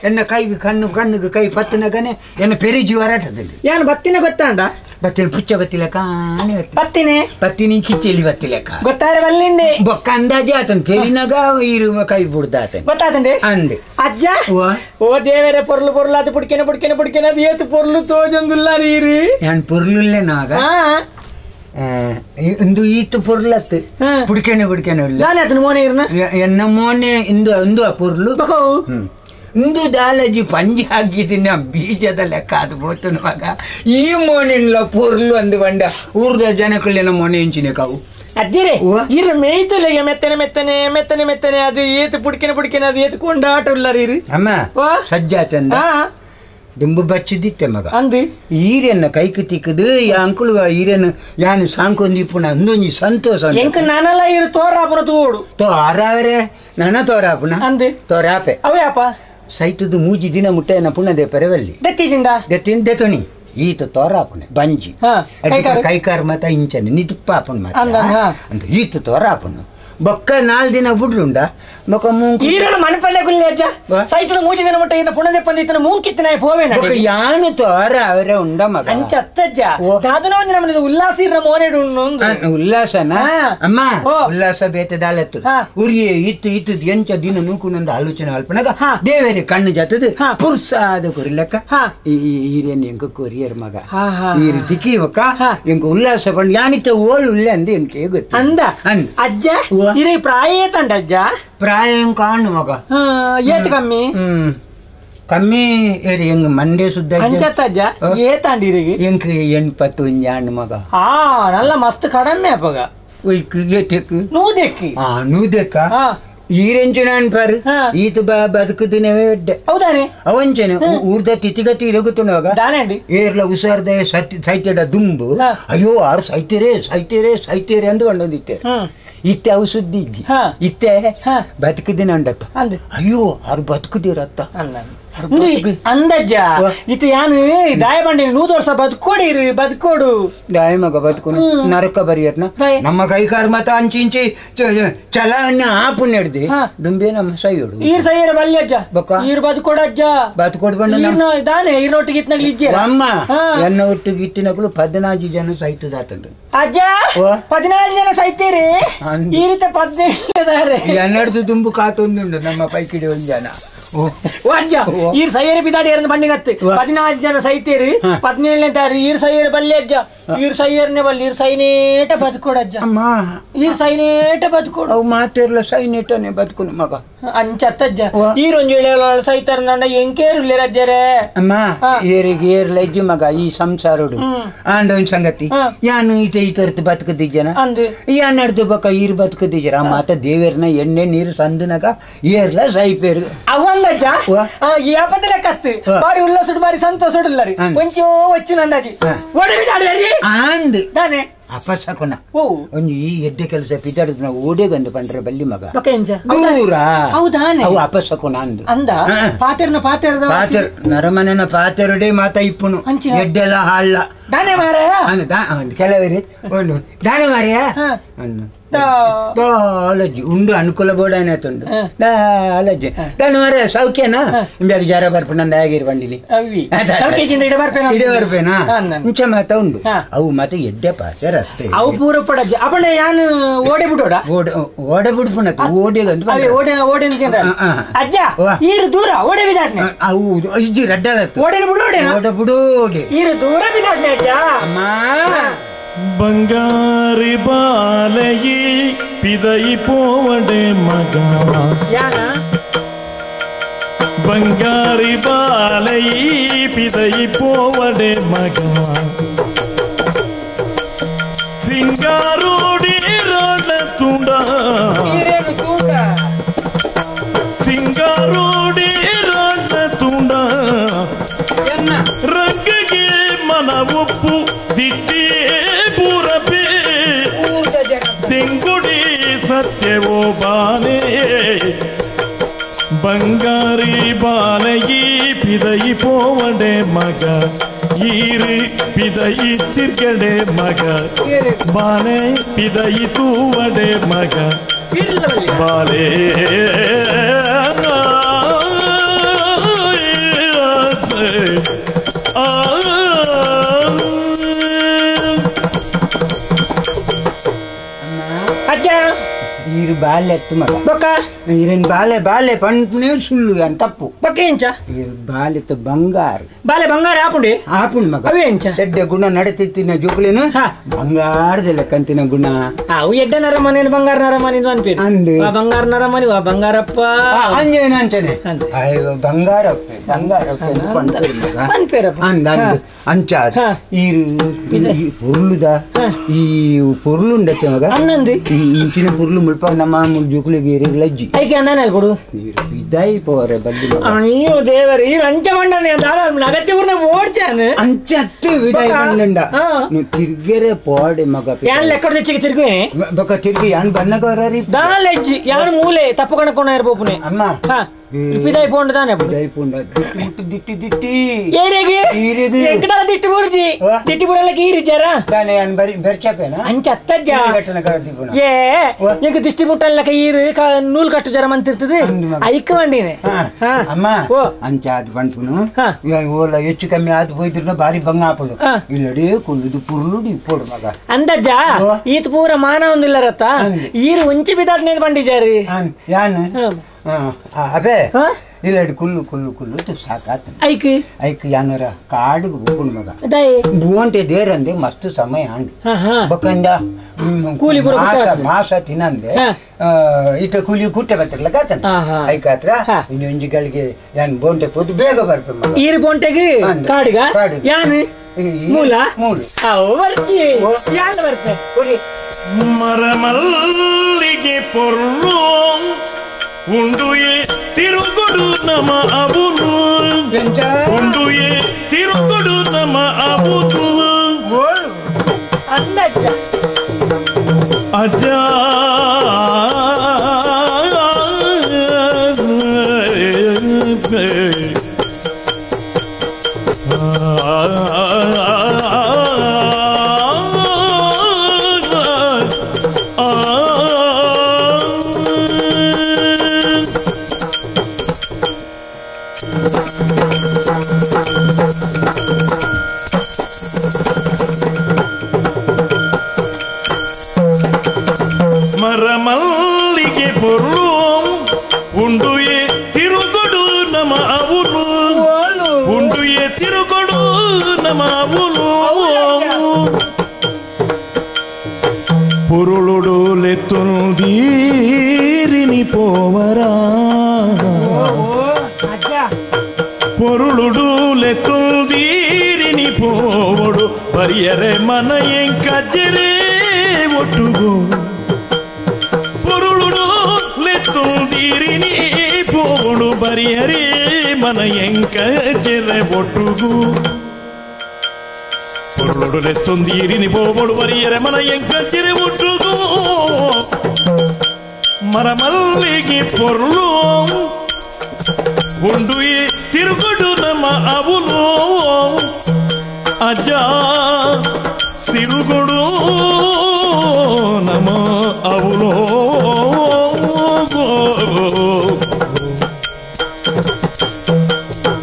ಎನ್ನ ಕೈಗೆ ಕಣ್ಣಿಗೆ ಕೈ ಪತ್ತನಗನೆ ಎನ್ನ ಪೆರಿಜಿ ಹೊರಾಟದಲ್ಲಿ ಏನು ಬತ್ತಿನ ಗೊತ್ತಾಂಡ ಬತ್ತಿನ ಪುಚ್ಚ ಬತ್ತಿಲ್ಲ ಕಾಣಿ ಬರ್ತೀನಿ ಬತ್ತಿನ ಕಿಚ್ಚೆಲಿ ಬತ್ತಿಲೆಕ್ಕ ಗೊತ್ತಾರೆ ಬಲ್ಲಿಂದೆ ಬೊಕ್ಕ ಅಂದಾಜಿ ಆತನ್ ತೆಲಿನಾಗ ಇರು ಕೈ ಬಿಡ್ದಾತನ್ ಗೊತ್ತಾತಂడి ಅಂದೆ ಅಜ್ಜ ಓ ದೇವರೇ పొరలు పొరలు అది పుడికెన అది ఏసు పొరలు తోజందుల్లారీరి ഞാൻ പൊരുളില്ലേ നാഗ ಇಂದು ಈತು ಪೊರ್ಲತ್ತು ಪುಡಿಕೆನೆ ಇಲ್ಲ ನಾನು ಅದನ್ನ ಮೋನೆ ಇರ್ನ ಎನ್ನ ಮೋನೆ ಇಂದು ಆ ಪೊರ್ಲು ಇಂದು ದಾಲಜಿ ಪಂಜಿ ಹಾಕಿದ್ದೀನಿ ಬೀಜದ ಲೆಕ್ಕ ಅದು ಬೋತನು ಮಗ ಈ ಮೋನಿಲ್ಲ ಪೊರ್ಲು ಅಂದು ಬಂಡ ಊರ್ದ ಜನಕ್ಕಳೇನ ಮೋನೆ ಇಂಚಿನ ಕಾವು ಅಜ್ಜಿರೆ ಇರ ಮೇಯ್ತಲೆಗೆ ಮೆತ್ತನೆ ಅದು ಏತು ಪುಡಿಕೆನೆ ಅದು ಏತು ಕೊಂಡಾಟ ಉಳ್ಳಾರೀರಿ ಅಮ್ಮ ಸಜ್ಜಾತಂದ ದುಂಬು ಬಚ್ಚಿದ್ದಿತ್ತೆ ಮಗ ಅಂದು ಈರೆನ್ನ ಕೈಕು ತಿಕ್ಕದು ಅಂಕುಲು ಈರೆನ್ನು ಯಾನು ಸಾಂಕೊಂದಿಪ್ಪುಣ ಅಂದೊಂಜಿ ಸಂತೋಷ ಎಂಕ ನಾನಲ್ಲ ಇರು ತೋರಾಪುನ ತೋಡು ತೋರಾವರೆ ನನ್ನ ತೋರಾಪುನ ಅಂದು ತೋರಾಪೆ ಅವೇ ಅಪ್ಪ ಸೈತದು ಮೂಜಿ ದಿನ ಮುಟ್ಟೆನ ಪುನದೆ ಪೆರವಲ್ಲಿ ದೆತ್ತಿಜಿಂಡ ದೆತೊಣಿ ಈತ ತೋರಾಪುನೆ ಬಂಜಿ ಕೈಕಾರ್ ಮತ ಇಂಚನೆ ನಿದುಪ್ಪಾಪುನ್ ಮತ ಅಂತ ಈತ ತೋರಾಪುನು ಬೊಕ್ಕ 4 ದಿನ ಬಿಡ್ರುಂಡ ಬೊಕ್ಕ ಈರಣ ಮನಪಲ್ಲೆ ಗುಲ್ಲಿ ಅಜ್ಜ ಸೈತದ ಮೂಜಿ ದಿನ ಮುಟ್ಟ ಇನ್ನ ಪುನದೆ ಪಂದಿತ್ತನ ಮೂಂಕಿತ್ತನ ಪೋವೇನ ಬೊಕ್ಕ ಯಾನು ತೋರ ಅವರೇ ಉಂಡ ಮಗ ಅಂಚತ್ತಜ್ಜ ದಾದನ ಒಂದು ನಮ್ಮದು ಉಲ್ಲಾಸ ಇರ ಮೋನೆಡು ಉಣ್ಣು ಉಲ್ಲಾಸನ ಅಮ್ಮ ಉಲ್ಲಾಸ ಬೇತದಾಲತ್ತು ಉರಿಯೇ ಇತ್ತು ಎಂಚ ದಿನ ನೂಕುನೊಂದು ಆಲೋಚನೆ ಅಲ್ಪನಾಗ ದೇವರೇ ಕಣ್ಣು ಜತದು ಪುರ್ಸಾದ ಕೊರಿಲಕ್ಕ ಈರೇನ್ ಎಂಕ ಕೊರಿಯರ್ ಮಗ ಈ ರೀತಿ ಬೊಕ್ಕ ಎಂಕ ಉಲ್ಲಾಸ ಪಂಡ್ ಯಾನಿತ್ತ ಓಲ್ ಉಲ್ಲೆ ಅಂದ ಎಂಕೆ ಗೊತ್ತು ಅಂದ ಅಜ್ಜ ಇರ ಪ್ರಾಯ ಏತಂಡ ಅಜ್ಜ ಪ್ರಾಯ ಕಾಣು ಮಗ ಏತ್ ಕಮ್ಮಿ ಕಮ್ಮಿ ಏರಿ ಹೆಂಗ್ ಮಂಡೆ ಸುದ್ದ ಅಂಚತ್ತಜ್ಜ ಏತಾಂಡಿರಿಗೆ ಎಂಕ್ 81 ಮಗ ನಲ್ಲ ಮಸ್ತ್ ಕಡಮೆ ಅಪ್ಪಗ ಒಯ್ಕ್ ಏತೆಕ್ ನೂದೆಕ್ಕ ಈರೆಂಚಿನ ಅನ್ಪಾರು ಈತ ಬದುಕುದಿನವೇ ಎಡ್ಡೆ ಹೌದಾನೆ ಅವಂಚನೆ ಊರ್ದ ತಿಥಿಗತಿ ಇರಗುತ್ತನವಾಗ ಏರ್ಲ ಉಸಾರ್ದ ಸೈತೆಡ ದುಂಬು ಅಯ್ಯೋ ಆರು ಸೈತೇರೆ ಅಂದು ಕೊಂಡೊಂದಿತ್ತೆ ಇತ್ತೆ ಅವು ಸುದ್ದಿ ಇಜ್ಜಿ ಇತ್ತೆ ಬದುಕುದಿನ ಅಂಡತ್ತ ಅಯ್ಯೋ ಆರು ಬದುಕುದಿರತ್ತ ಅಂದಜ್ಜ ಇತ ಯಾನು ದಾಯ ಬಂಡಿ 100 ವರ್ಷ ಬದುಕೋಡು ದಾಯ ಮಗ ಬದುಕೋನು ನರಕ ಬರಿಯರ್ನ ನಮ್ಮ ಕೈಕಾರ್ ಮತ ಅಂಚಿ ಚಲಾವಣ್ಯ ಆಪು ನೆಡ್ದಿ ದುಂಬೆ ನಮ್ಮ ಸೈಯೋಡು ಈರ್ ಸೈಯರ ಬಲ್ಲಿ ಅಜ್ಜ ಬೊಕ್ಕ ಈರ್ ಬದುಕೋಡಜ್ಜ ಬದುಕೋಡ್ ಬಂದ ಇದಾನೆ ಈರ್ನೊಟ್ಟಿಗೆ ಇತ್ನಾಗ್ಲಿ ಇಜ್ಜೆ ಅಮ್ಮ ಎನ್ನ ಒಟ್ಟಿಗೆ ಇತ್ತಿನಗಳು 14 ಜನ ಸೈತದಾತಂಡು ಅಜ್ಜ 14 ಜನ ಸೈತೀರಿ ಈ ರೀತಿ 15 ಎನ್ನಡ್ದು ದುಂಬು ಕಾತೊಂದುಂಡು ನಮ್ಮ ಪೈಕಿಡಿ ಒಂದು ಜನ ಅಜ್ಜ ಈರ್ ಸೈಯರ್ ಬಿದಾಡಿ ಎರಡು ಬಂಡಿಗತ್ತೆ 14 ಜನ ಸೈತೀರಿ 17ನೇ ತಾರೀ ಈರ್ ಸೈಯರ್ ಬಲ್ಲಿ ಅಜ್ಜ ಈರ್ ಸೈಯರ್ನೆ ಬಲ್ಲಿ ಈರ್ ಸೈನೇಟ ಬದುಕೋಡಜ್ಜ ಅಮ್ಮ ಈರ್ ಸೈನೇಟ ಬದುಕೋಡು ಅವು ಮಾತಿರ್ಲ ಸೈನೇಟನೆ ಬದುಕುನು ಮಗ ಅಂಚತ್ತಜ್ಜ ಈರೊಂದು ವೇಳೆ ಸೈತಾರ ನಂಡ ಎಂಕೇರುಲ್ಲೆ ರಜ್ಜರೆ ಅಮ್ಮ ಏರಿಗೆ ಏರ್ಲ ಇಜ್ಜಿ ಮಗ ಈ ಸಂಸಾರೋಡು ಆಂಡ ಒಂದು ಸಂಗತಿ ಯಾನು ಈತರ್ತು ಬದುಕದಿಜ್ಜನ ಯಾನಡ್ದು ಬಕ ಈರ್ ಬದುಕದಿಜ್ಜರ ಮಾತ ದೇವೇರ್ನ ಎಣ್ಣೆ ನೀರು ಸಂದನಗ ಏರ್ಲ ಸೈಪೇರು ಅವಂದಜ್ಜ ಯಾಪತ್ತಲ ಕತ್ತು ಬಾರಿ ಉಲ್ಲಾಸುಡು ಬಾರಿ ಸಂತೋಷಡುಲ್ಲರಿ ಕೊಂಚೋ వచ్చు ನಂದಾಜಿ ಓಡಬಿದಾಡಿ ಆಂದ್ ದಾನೆ ಅಪಸಕುನ ಒಂಜಿ ಎಡ್ಡೆ ಕೆಲಸ ಪಿದಾಡಿದ್ ನಾವು ಓಡೆಗಂದು ಪಂಡ್ರೆ ಬಲ್ಲಿ ಮಗ ದೂರ ಹೌದಾನೆ ಅವು ಅಪಸಕುನ ಅಂದ ಪಾತೆರ್ನ ಪಾತೆರದ ಪಾತೆರ್ ನರಮನೆನ ಪಾತೆರಡೆ ಮಾತ ಇಪ್ಪುನು ಎಡ್ಡೆಲ್ಲ ಹಾಳ್ಳ ದಾನೆ ಮಾರಾಯ ಕೆಲವರಿ ಒಂದು ದಾನೆ ಮಾರಾಯ ದಾಲಜ್ಜಿ ಉಂಡು ಅನುಕೂಲ ಬೋಡಾಯ್ತು ದಾಲಜ್ಜಿ ದಾನೆ ಮಾರಾಯ ಸೌಖ್ಯನಾ ಇಂಬಾಗ ಜರ ಬರ್ಪುನಂದ ಆಗಿರ್ ಬಂಡಿಲಿ ಇಡೆ ಬರ್ಪೇನಾ ಮುಂಚೆ ಮಾತ ಉಂಡು ಅವು ಮಾತ ಎಡ್ಡೆ ಪಾತೆ ರಸ್ತೆ ಅವು ಪೂರ ಪಡಜ್ಜ ಅಪಣೆ ಯಾನು ಓಡೆ ಬಿಡೋಡ ಓಡೆ ಬಿಡ್ಪುನತ್ತು ಓಡೆಗಂತ ಓಡೆ ಅಜ್ಜ ಈರು ದೂರ ಓಡೆ ಬಿದಾಟ್ನೆ ಅವು ಇಜ್ಜಿ ರಡ್ಡಲತ್ತು ಓಡೆ ಬಿಡೋಡೆ ಓಡೆ ಬಿಡೋಡೆ ಈರು ದೂರ ಬಿದಾಟ್ನೆ ಅಜ್ಜ ಅಮ್ಮ ಬಂಗಾರಿ ಬಾಲಯಿ ಪಿದೈ ಪೋವಡೆ ಮಗ ಬಂಗಾರಿ ಬಾಲಯಿ ಪಿದೈ ಪೋವಡೆ ಮಗ ಸಿಂಗಾರೂಡಿ ರೋಡ ತುಂಡ ಸಿಂಗಾರೂಡಿ ರೋಡ ತುಂಡ ರಂಗಗೆ ಮನ ಒಪ್ಪು ದಿಟ್ಟಿ ಪೂರಪಿ ತೆಂಗುಡಿ ಸತ್ಯವೋ ಬಾಲೆ ಬಂಗಾರಿ ಬಾಲಗಿ ಪಿದೈ ಪೋವಡೆ ಮಗ ಈರು ಪಿದೈ ತಿರ್ಗಡೆ ಮಗ ಬಾಲೆ ಪಿದೈ ತೂವಡೆ ಮಗ ಬಾಲೆ ಬಾಲ್ಯ ಎತ್ತು ಮಗ ಬೊಕ್ಕ ಇರೇನ್ ಬಾಲ್ಯ ಪಂಪನೇ ಸುಳ್ಳು ಅಂತ ತಪ್ಪು ಬೊಕ್ಕ ಎಂಚ ಬಾಲ್ಯತ್ತು ಬಂಗಾರ ಬಾಲೆ ಬಂಗಾರ ಆಪುಂಡಿ ಆಪುಂಡು ಮಗ ಅವೇ ಎಂಚ ಎಡ್ಡೆ ಗುಣ ನಡತಿತ್ತಿನ ಜೋಕ್ಲೇನು ಬಂಗಾರದ ಲೆಕ್ಕಂತಿನ ಗುಣ ಅವು ಎಡ್ಡ ನರಮನೆ ಬಂಗಾರ ನರಮನೆ ಅನ್ಪೇರು ಅಂದು ಬಂಗಾರ ನರಮನೆ ಬಂಗಾರಪ್ಪ ಅಂಜೇನ ಅಂಚನೆ ಅಯ್ಯೋ ಬಂಗಾರಪ್ಪ ಅನ್ಪೇರಪ್ಪ ಅಂದ ಅಂಚ ಈ ಪೊರ್ಲುದ ಈ ಪೊರ್ಲು ಉಂಡತ್ತೆ ಮಗ ಅನ್ನಂದು ಈ ಇಂಚಿನ ಪೊರ್ಲು ಮುಲ್ಪ ನಮ್ಮ ಜೋಕ್ಲಿಗೆ ಲಜ್ಜಿ ಐಕೆ ಅನ್ನ ಕೊಡು ಇದಾಯಿ ಪೋರೆ ಬಗ್ಗಿ ಅಯ್ಯೋ ದೇವರ ಈ ಅಂಚ ಮಂಡನೆ ಅಗತ್ಯ ಪೂರ್ಣ ಓಡ್ತಾನೆ ಅಂಚತ್ತು ವಿದಾಯಿ ಬಂದಂಡ ತಿರ್ಗೆರೆ ಪೋಡೆ ಮಗ ಯಾನ್ ಲೆಕ್ಕ ತೆಚ್ಚಿಗೆ ತಿರ್ಗಿ ಬೊಕ್ಕ ತಿರ್ಗಿ ಯಾನ್ ಬನ್ನಕೋರಿ ದಾಲೆಜ್ಜಿ ಯಾರು ಮೂಲೆ ತಪ್ಪು ಕಣಕೋಣ ಇರ್ಬೋಪುನೆ ಅಮ್ಮ ಪಿದಾಯಿ ಪೋಂಡ ತಾನೆ ವಿದಾಯಿ ಪೋಂಡ ದಿಟ್ಟಿ ದಿಟ್ಟಿ ಏರಿಗೆ ಎಂಕದಲ್ಲ ದಿಟ್ಟಿ ಬೂರ್ಜಿ ದಿಟ್ಟಿ ಬೂರಲ್ಲಕ್ಕೆ ಈರಿದ್ದಾರ ತಾನೆ ಯಾನ್ ಬರಿ ಬೆರ್ಚಪೇನ ಅಂಚ ಅತ್ತಜ್ಜ ಘಟನೆ ಕಾಡ್ದಿಪುನ ಏ ಈಗ ದಿಷ್ಟಿ ಮುಟ್ಟಲ್ಲಕ ಈರು ನೂಲ್ ಕಟ್ಟು ಜರ ಮಂತಿರ್ತದೆ ಐಕ ಬಂಡಿನೆ ಅಮ್ಮ ಅಂಚ ಅದು ಬಂಟ್ಪುನು ಓಲ ಹೆಚ್ಚು ಕಮ್ಮಿ ಆದ್ ಹೋಯ್ದ್ರು ಬಾರಿ ಬಂಗ ಆಪಡು ಇಲ್ಲಡಿ ಕುಳ್ಳುದು ಪುರ್ಲುಡಿ ಪೋಡು ಮಗ ಅಂದಜ್ಜ ಈತ ಪೂರ ಮಾನ ಒಂದಿಲ್ಲ ರತ್ತ ಈರು ಉಂಚಿ ಬಿದ್ದಾಡ್ನೆ ಬಂಡಿದ್ದಾರೆ ಯಾನ್ ಅಬೇ ಇಲ್ಲಡಿ ಕುಲ್ಲು ಕುಲ್ಲು ಕುಲ್ಲು ಸಾಕಾತ ಐಕ್ ಐಕ್ ಯಾನರ ಕಾಡಿಗೆ ಹೋಗ್ಕೊಂಡು ಮಗ ದೈ ಬೂಂಟೆ ದೇರಂದೆ ಮಸ್ತ್ ಸಮಯ ಅಂಡ್ ಬಕಂಡ ಕೂಲಿ ಮಾಸ ತಿನ್ನಂದೆ ಇಟ ಕೂಲಿ ಕುಟ್ಟೆ ಬರ್ತಲ್ಲ ಕಾತನ ಐಕಾತ್ರ ಇನ್ನೊಂಜಿಗಳಿಗೆ ಯಾನ್ ಬೋಂಟೆ ಪೋದು ಬೇಗ ಬರ್ಪೆ ಮಗ ಈರು ಬೋಂಟೆಗೆ ಕಾಡಿಗ ಯಾನ್ ಮೂಲ ಮೂಲ ಅವು ಬರ್ತಿ ಯಾನ್ ಬರ್ತೆ ಮರಮಲ್ಲಿಗೆ ಪೊರ್ಲು ಉಂಡುಯೆ ತಿರುಗುಡು ನಮ ಅಬುನು ಉಂಡುಯೆ ತಿರುಗುಡು ನಮ ಅಬುನು ಅಂದಜ್ಜ ಅಜ್ಜ ಮರಮಲ್ಲಿಗೆ ಪೊರ್ಲು ಉಂಡುಯೆ ತಿರುಗುಡು ನಮ ಅವನು ಉಂಡುಯೆ ತಿರುಗುಡು ನಮ ಅವನು ಪೊರುಳುಡು ಲೆತ್ತುನುದೀರಿನಿ ಪೋವರ ಪೊರುಳುಡು ಲೆತ್ತುನುದೀರಿನಿ ಪೋವಡು ಬರಿಯರೆ ಮನ ಎಂಕಜ್ಜರೆ ಒಟ್ಟುಗೋ ಲೆತ್ತುಂದಿರಿನಿ ಪೋಡು ಬರಿಯರಿ ಮನ ಎಂಕ ಚೆರೆ ಒಟ್ಟುಗು ಪೊರುಳು ಲೆತ್ತುಂದಿರಿನಿ ಪೋಡು ಬರಿಯರೆ ಮನ ಎಂಕ ಚೆರೆ ಒಟ್ಟುಗು ಮರಮಲ್ಲಿಗೆ ಪೊರ್ಲು ಉಂಡು ತಿರುಗುಡು ನಮ್ಮ ಅವನು ಅಜ್ಜ ತಿರುಗುಡು ನಮ್ಮ ಅವನು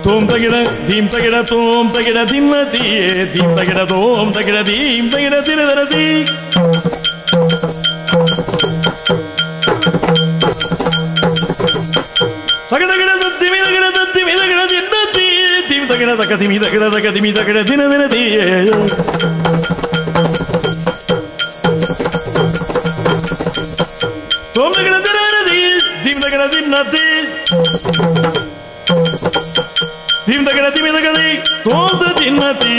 ತೋಮ್ ತಗಿಡ ದೀಮ್ ತಗಿಡ ತೋಮ್ ತಗಿಡ ದಿನ್ನತಿ ದೀಮ್ ತಗಿಡ ತೋಮ್ ತಗಿಡ ದೀಮ್ ತಗಿಡ ತಿರದರದಿ ತಗಡಗಿಡ ದತ್ತಿ ಮಿದಗಿಡ ದತ್ತಿ ಮಿದಗಿಡ ದಿನ್ನತಿ ದೀಮ್ ತಗಿಡ ತಕ ದಿಮಿ ತಗಿಡ ತಕ ದಿಮಿ ತಗಿಡ ದಿನ ದಿನದಿ ತೋಮ್ ತಗಿಡ ದಿನದಿ ದೀಮ್ ತಗಿಡ ದಿನ್ನತಿ ದೀಮ್ ತಗಿಡ ದಿಮಿ ತಗದಿ ತೋಮ್ ತ ದಿನ್ನತಿ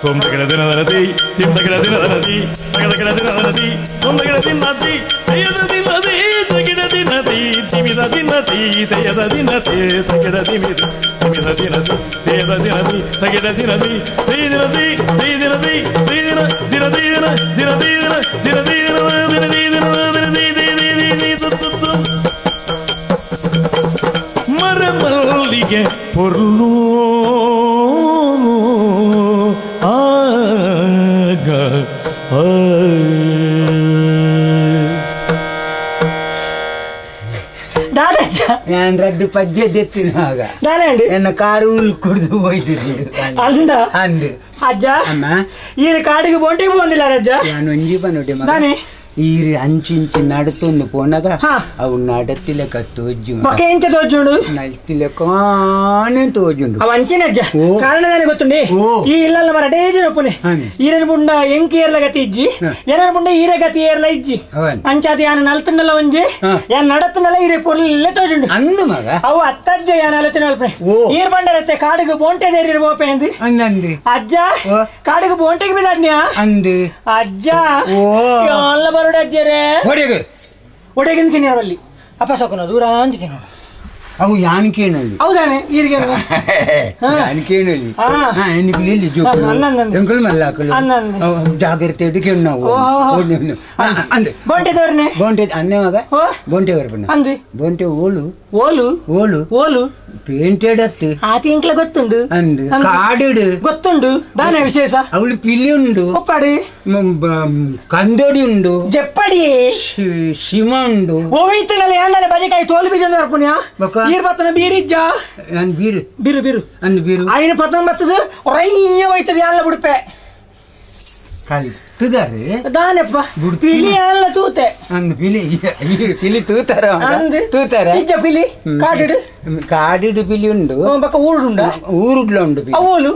ತೋಮ್ ತಗಿಡ ದಿನದನದಿ ದೀಮ್ ತಗಿಡ ದಿನದನದಿ ತಗಡ ಗಿಡ ದಿನದನದಿ ತೋಮ್ ತಗಿಡ ದಿನ್ನತಿ ಸಯ್ಯದ ದಿನ್ನದಿ ತಗಿಡ ದಿನ್ನತಿ ದಿಮಿದ ದಿನ್ನತಿ ಸಯ್ಯದ ದಿನ್ನತಿ ತಗಿಡ ದಿಮಿದ ದಿಮಿದ ದಿನದಿ ಸಯ್ಯದ ದಿನದಿ ತಗಿಡ ದಿನದಿ ಸೈ ದಿನದಿ ಸೈ ದಿನದಿ ಸೈ ದಿನ ದಿನದಿ ದಿನ ದಿನದಿ ದಿನ ದಿನದಿ ದಿನದಿ ದಿನದಿ ದಿನದಿ ಮರಮಲ್ಲಿಗೆ ಪೊರ್ಲು ಆಗ ದಾದಜ್ಜ ഞാൻ 2 పద్దెత్తినాగ దానండి ఎన్న కారు కుడిదు పోయితుంది అంద అందు అజ్జా అమ్మ ఈ కాడికి బొంటే పోందిలా అజ్జా ನಾನು ಒಂಜಿ ಬನ್ನೋಡೆ దాని ಈ ಅಂಚಿಂಚಿ ನಡುತ್ತೊಂದು ಪೋನಾಗ ಅವು ನಡತ್ತಿಲೆಕ್ಕ ತೋಜು ಬಕೆಂಚ ತೋಜುಂಡು ನಲ್ತಿಲೆಕ್ಕಾನೆ ತೋಜುಂಡು ಅವ ಅಂಚಿನಜ್ಜ ಕಾರಣ ನನಗೆ ಗೊತ್ತುಂಡಿ ಈ ಇಲ್ಲಲ್ಲ ಮರ ಡೇಜಿ ನೊಪ್ಪುನೆ ಈರನ ಬುಂಡ ಎಂಕಿ ಏರ್ಲ ಗತಿ ಇಜ್ಜಿ ಏನನ ಬುಂಡ ಈರ ಗತಿ ಏರ್ಲ ಇಜ್ಜಿ ಅಂಚಾತಿ ಯಾನ ನಲ್ತನಲ್ಲ ಒಂಜಿ ಯಾನ ನಡತ್ತನಲ್ಲ ಈರೆ ಪೊರ್ಲೆ ತೋಜುಂಡು ಅಂದು ಮಗ ಅವು ಅತ್ತಜ್ಜ ಯಾನ ಆಲೋಚನೆ ಅಲ್ಪನೆ ಈರ್ ಬಂಡರತ್ತೆ ಕಾಡಿಗೆ ಬೋಂಟೆ ದೇರಿ ಬೋಪೆ ಅಂದಿ ಅಂದಂದಿ ಅಜ್ಜ ಕಾಡಿಗೆ ಬೋಂಟೆಗೆ ಬಿದಾಡ್ನ್ಯಾ ಅಂದು ಅಜ್ಜ ಅಲ್ಲ ಬರೋಡಜ್ಜರೆ ಹೊಡೆಗೆ ಒಡೆಗಿಂದ ಕಿನಿಯರಲ್ಲಿ ಅಪ್ಪ ಸೊಕ್ಕನ ದೂರ ಅಂತ ಕಿನೋ ಅವು ಯಾನಿಕೇನಲ್ಲಿ ಹೌದಾನೆ ಈರಿಗೆ ಯಾನಿಕೇನಲ್ಲಿ ಎನ್ನಿಕು ಇಲ್ಲಿ ಜೋಕು ಎಂಕಲ್ ಮಲ್ಲಾಕಲು ಜಾಗ್ರತೆ ಇಡಿಕೆ ನಾವು ಅಂದೆ ಬೋಂಟೆದವ್ರನೆ ಬೋಂಟೆ ಅನ್ನೆ ಮಗ ಬೋಂಟೆ ಬರ್ಬಣ್ಣ ಅಂದೆ ಬೋಂಟೆ ಓಲು ಓಲು ಓಲು ಓಲು ಪೇಂಟೆಡ್ ಅತ್ತು ಆತಿ ಇಂಕ್ಲ ಗೊತ್ತುಂಡು ಅಂದು ಕಾಡಿಡು ಗೊತ್ತುಂಡು ದಾನೆ ವಿಶೇಷ ಅವಳು ಪಿಲಿ ಉಂಡು ಒಪ್ಪಾಡಿ ಕಂದೋಡಿ ಉಂಡು ಜಪ್ಪಡಿ ಶಿವ ಉಂಡು ಓವಿತನಲ್ಲ ಯಾಂಡನೆ ಬದಿಕಾಯಿ ತೋಲು ಬೀಜಂದ ಬರ್ಪುಣ್ಯ ಈರ್ ಬತ್ತನ ಬೀರಿಜ್ಜ ಅನ್ ಬೀರು ಬಿರು ಬಿರು ಅಂದು ಬೀರು ಆಯ್ನ ಪತ್ತನ ಬತ್ತದು ಒರಯ್ಯ ಹೋಯ್ತದ ಯಾಲ್ಲ ಬಿಡ್ಪೆ ಖಾಲಿ ತುದಾರೆ ದಾನೆಪ್ಪ ಪಿಲಿ ಯಾಲ್ಲ ತೂತೆ ಅಂದು ಪಿಲಿ ತೂತಾರ ತೂತಾರ ಇಜ್ಜ ಪಿಲಿ ಕಾಡಿಡು ಕಾಡಿಡು ಪಿಲಿ ಉಂಡು ಬಕ್ಕ ಊರುಂಡ ಊರುಡ್ಲ ಉಂಡು ಓಲು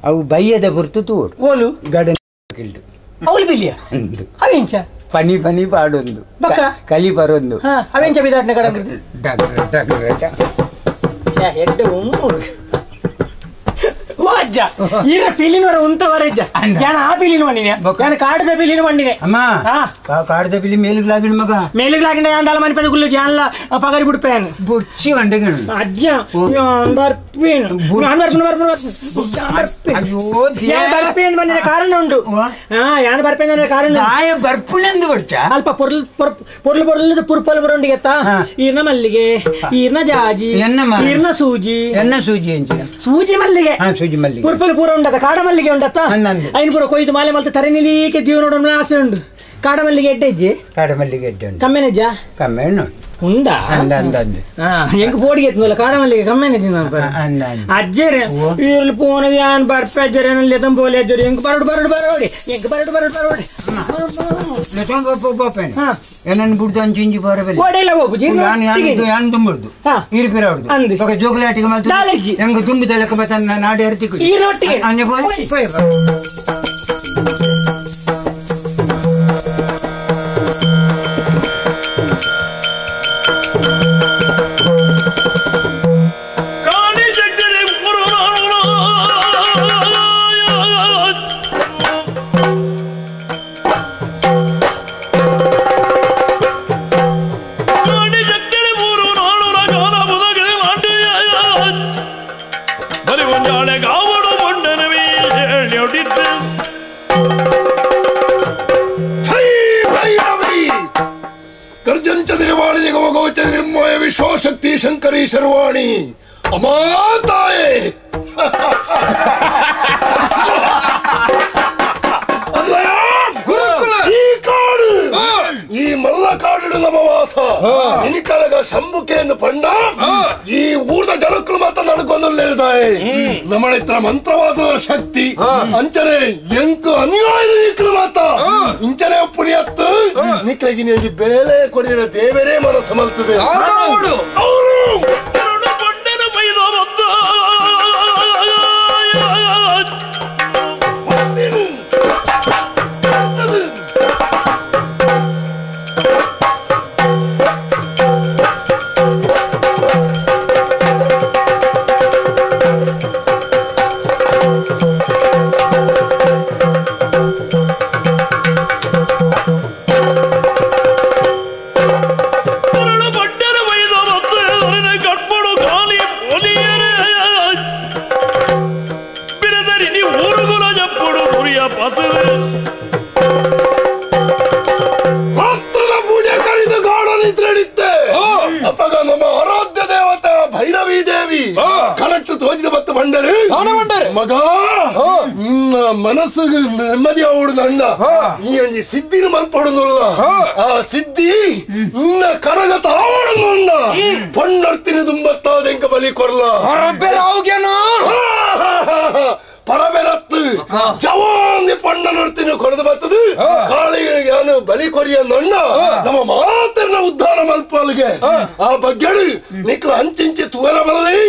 ಅವು ಬಯ್ಯದ ಹೊರ್ತು ತೂಡು ಓಲು ಗಡ ಕಿಲ್ಡು ಅವಳು ಪಿಲಿಯ ಅಂದು ಅವೆಂಚ ಪನಿ ಪನಿ ಪಾಡೊಂದು ಬಕ್ಕ ಕಲಿ ಬರೊಂದು ಅವೆಂಚ ಬಿದಾಟ್ನೆ ಕಡಂಗ್ರಿ ಡಗ್ರ ಡಗ್ರ ಹೆಡ್ ಅಜ್ಜ ಈಗ ಪಿಲಿನವರ ಉಂತವರಜ್ಜ ಯಾನ ಆ ಪಿಲಿನ ಬಂಡಿನೆ ಯಾನ ಕಾಡದ ಪಿಲಿನ ಬಂಡಿನೆ ಅಮ್ಮ ಕಾಡದ ಪಿಲಿ ಮೇಲಿಗ್ಲಾಗಿನ ಮಗ ಮೇಲಿಗ್ಲಾಗಿನ ಯಾಂಡಲ ಮನೆ ಪದ ಗುಲ್ಲು ಯಾನಲ ಪಗರಿ ಬಿಡ್ಪೇನ್ ಬುರ್ಚಿ ಬಂಡೆಗಣ ಅಜ್ಜ ಯಾನ್ ಬರ್ಪೇನ್ ಯಾನ್ ಬರ್ಪೇನ್ ಅಯ್ಯೋ ಯಾನ್ ಬರ್ಪೇನ್ ಬಂದಿನ ಕಾರಣ ಉಂಡು ಯಾನ್ ಬರ್ಪೇನ್ ಬಂದಿನ ಕಾರಣ ಆಯ ಬರ್ಪುಳೆಂದು ಬರ್ಚ ಅಲ್ಪ ಪೊರ್ಲು ಪುರ್ಪಲ್ ಬರೋಂಡಿಗೆ ಈರ್ನ ಮಲ್ಲಿಗೆ ಈರ್ನ ಜಾಜಿ ಈರ್ನ ಸೂಜಿ ಸೂಜಿ ಮಲ್ಲಿಗೆ ಪುರ್ಪಲ್ ಪೂರ ಉಂಡತ ಕಾಡ ಮಲ್ಲಿಗೆ ಉಂಡತ್ತ ಐನ್ ಪೂರ ಕೊಯ್ದು ಮಾಲೆ ಮಲ್ತ ತರೆ ನಿಲಿಕೆ ದೀವ ನೋಡೋಣ ಆಸೆ ಉಂಡು ಕಾಡ ಮಲ್ಲಿಗೆ ಎಡ್ಡೆಜ್ಜಿ ಕಾಡ ಮಲ್ಲಿಗೆ ಎಡ್ಡೆ ಉಂಡು ಕಮ್ಮೆನಜ್ಜ ಕಮ್ಮೆ ಉಂಡಾ ಎಂಕ್ ಪೋಡಿಗೆ ಎತ್ತನಲ್ಲ ಕಾಡ ಮಲ್ಲಿಗೆ ಕಮ್ಮೆನೆ ಅಜ್ಜರೆ ಇಲ್ಲಿ ಪೋನ ಯಾನ್ ಬರ್ಪೆ ಅಜ್ಜರೇನಲ್ಲಿ ಎದಂ ಬೋಲೆ ಅಜ್ಜರಿ ಎಂಕ್ ಬರಡು ಬರೋಡಿ ಎಂಕ್ ಬರಡು ಏನನ್ನು ಬಿಡ್ದು ಅಂಚಿಂಜಿ ಬರಬಲ್ಲ ಓಡೆಲ್ಲ ಹೋಗುಜಿ ಯಾನ್ ತುಂಬುದು ಇರಿಪಿರವ್ರದು ಜೋಗ್ಲಾಟಿಗೆ ಮತ್ತೆ ಹೆಂಗ ತುಂಬಿದ ಲೆಕ್ಕ ಬತ್ತ ನಾಡಿ ಅರ್ತಿ ಈ ರೊಟ್ಟಿಗೆ विश्वशक्ति शंकरी सर्वाणी अमाताए ಈ ಮಲ್ಲ ಕಾಡಿನ ನಮವಾಸ ಇನಿಕಲಗ ಶಂಭುಕೆಯನ್ನು ಪಂಡ ಈ ಊರ್ದ ಜನಕ್ಕಳು ಮಾತ್ರ ನಡ್ಕೊಂಡೇ ನಮ್ಮಳಿತ್ರ ಮಂತ್ರವಾದ ಶಕ್ತಿ ಅಂಚನೆ ಎಂಕು ಅನ್ಯಾಯ ಮಾತ್ರ ಇಂಚನೆ ಪುರಿಯತ್ತು ನಿಕ್ಲಗಿ ನಿಮಗೆ ಬೇಲೆ ಕೊರಿಯ ದೇವರೇ ಮನಸ್ಸು ಮಲ್ತದೆ ಅವರು ಮಗ ನಿನ್ನ ಮನಸ್ಸಿಗೆ ನೆಮ್ಮದಿ ಅವಡುದಂಡ ಈ ಅಂಜಿ ಸಿದ್ಧಿನ ಮಲ್ಪಡುದಿಲ್ಲ ಆ ಸಿದ್ಧಿ ನಿನ್ನ ಕರಗತ ಅವಡುಂಡ ಪಣ್ಣರ್ತಿನ ತುಂಬತ್ತಾದೆಂಕ ಬಲಿ ಕೊರ್ಲ ಪರಬೆರತ್ತು ಜವಾಂಗಿ ಪಣ್ಣ ನೋಡ್ತೀನಿ ಕೊರದು ಬರ್ತದೆ ಕಾಳಿಗೆ ಯಾನು ಬಲಿ ಕೊರಿಯ ನಣ್ಣ ನಮ್ಮ ಮಾತನ್ನ ಉದ್ಧಾರ ಮಲ್ಪಲ್ಗೆ ಆ ಬಗ್ಗೆ ನಿಕ್ಲ ಹಂಚಿಂಚಿ ತೂರ ಬರಲಿ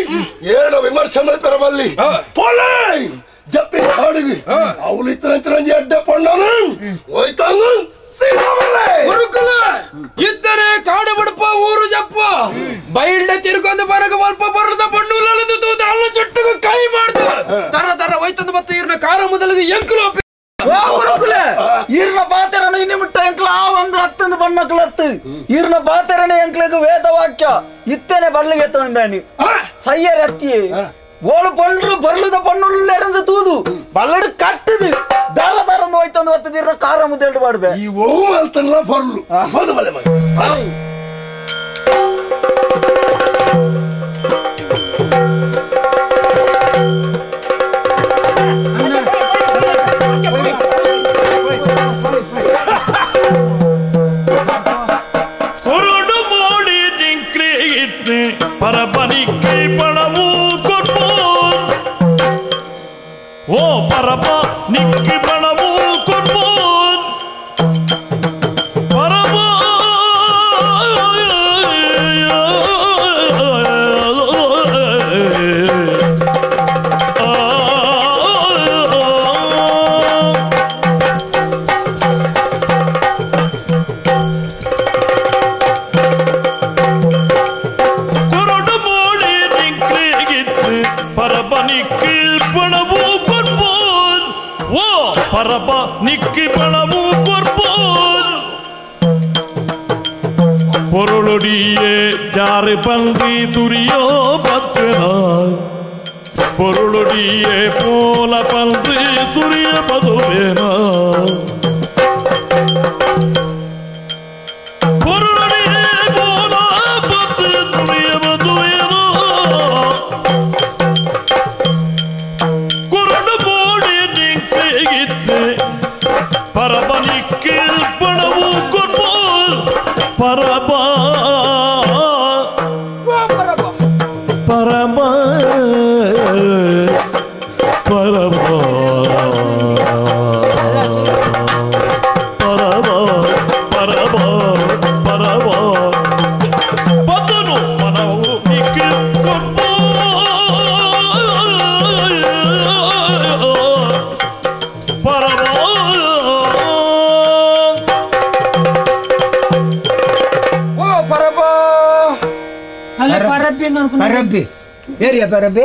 ಏರಡ ವಿಮರ್ಶೆ ಮಲ್ಪೆರ ಬಲ್ಲಿ ಪೊಳೆ ಜಪ್ಪಿ ಹಾಡಿಗೆ ಅವಳು ಇತ್ತರಂಚರಂಜಿ ಅಡ್ಡ ಪಣ್ಣನು ಹೋಯ್ತಾನು ಇತ್ತರೆ ಕಾಡು ಬಡಪ ಊರು ಜಪ್ಪ ಬೈಲ್ಡೆ ತಿರ್ಕೊಂದು ಬರಗ ಸ್ವಲ್ಪ ಬರದ ಬಣ್ಣುಲದು ತೂತ ಅಲ್ಲ ಚುಟ್ಟಗ ಕೈ ಮಾಡ್ದು ತರ ತರ ಹೋಯ್ತಂದು ಮತ್ತೆ ಇರ್ನ ಕಾರ ಮೊದಲಿಗೆ ಎಂಕಲು ಈರ್ನ ಪಾತೆರಣ ಇನ್ನು ಮುಟ್ಟ ಎಂಕ್ಲ ಆ ಒಂದು ಹತ್ತೊಂದು ಬಣ್ಣಕ್ಲತ್ತು ಈರ್ನ ಪಾತೆರಣ ಎಂಕ್ಲಿಗೆ ವೇದವಾಕ್ಯ ಇತ್ತೇನೆ ಬಲ್ಲಿಗೆ ತೊಂಡಾಣಿ ಸಯ್ಯರ್ ಅತ್ತಿ ಓಳು ಪಂಡ್ರು ಬರ್ಲದ ಪಣ್ಣುಳ್ಳೆರಂದು ತೂದು ಬಲ್ಲಡು ಕಟ್ಟದು ದರ ದರಂದು ಹೋಯ್ತಂದು ಹೊತ್ತದ ಇರ್ನ ಕಾರ ಮುದ್ದೆ ಮಾಡ್ಬೇ ಈ ಓ ಮಲ್ತಲ್ಲ ಬರ್ಲು ಹೋದ ಬಲೆ ಮಗ பரபனிக்கு பணமூ கொற்போர் ஓ பரபா நிக்கு பணமூ கொற்போர் பரபா பரபா நிக்கு பணமூ கொற்போர் பொருளுடியே யாரு பன்றி துரியோ பத்துனாய் பொருளுடியே போல பன்றி துரிய பதுவேனா பொருளுடியே போல பத்து துரிய பதுவேனா பரபனிக்கு பணமூ கொற்போல் பரபா பரபா பரபா பரபா பரபா பரபா பதனு பணமூக்கு கொற்போல் பரபா ಪರಬ್ಬೆ ಏರಿಯ ಪರಬ್ಬೆ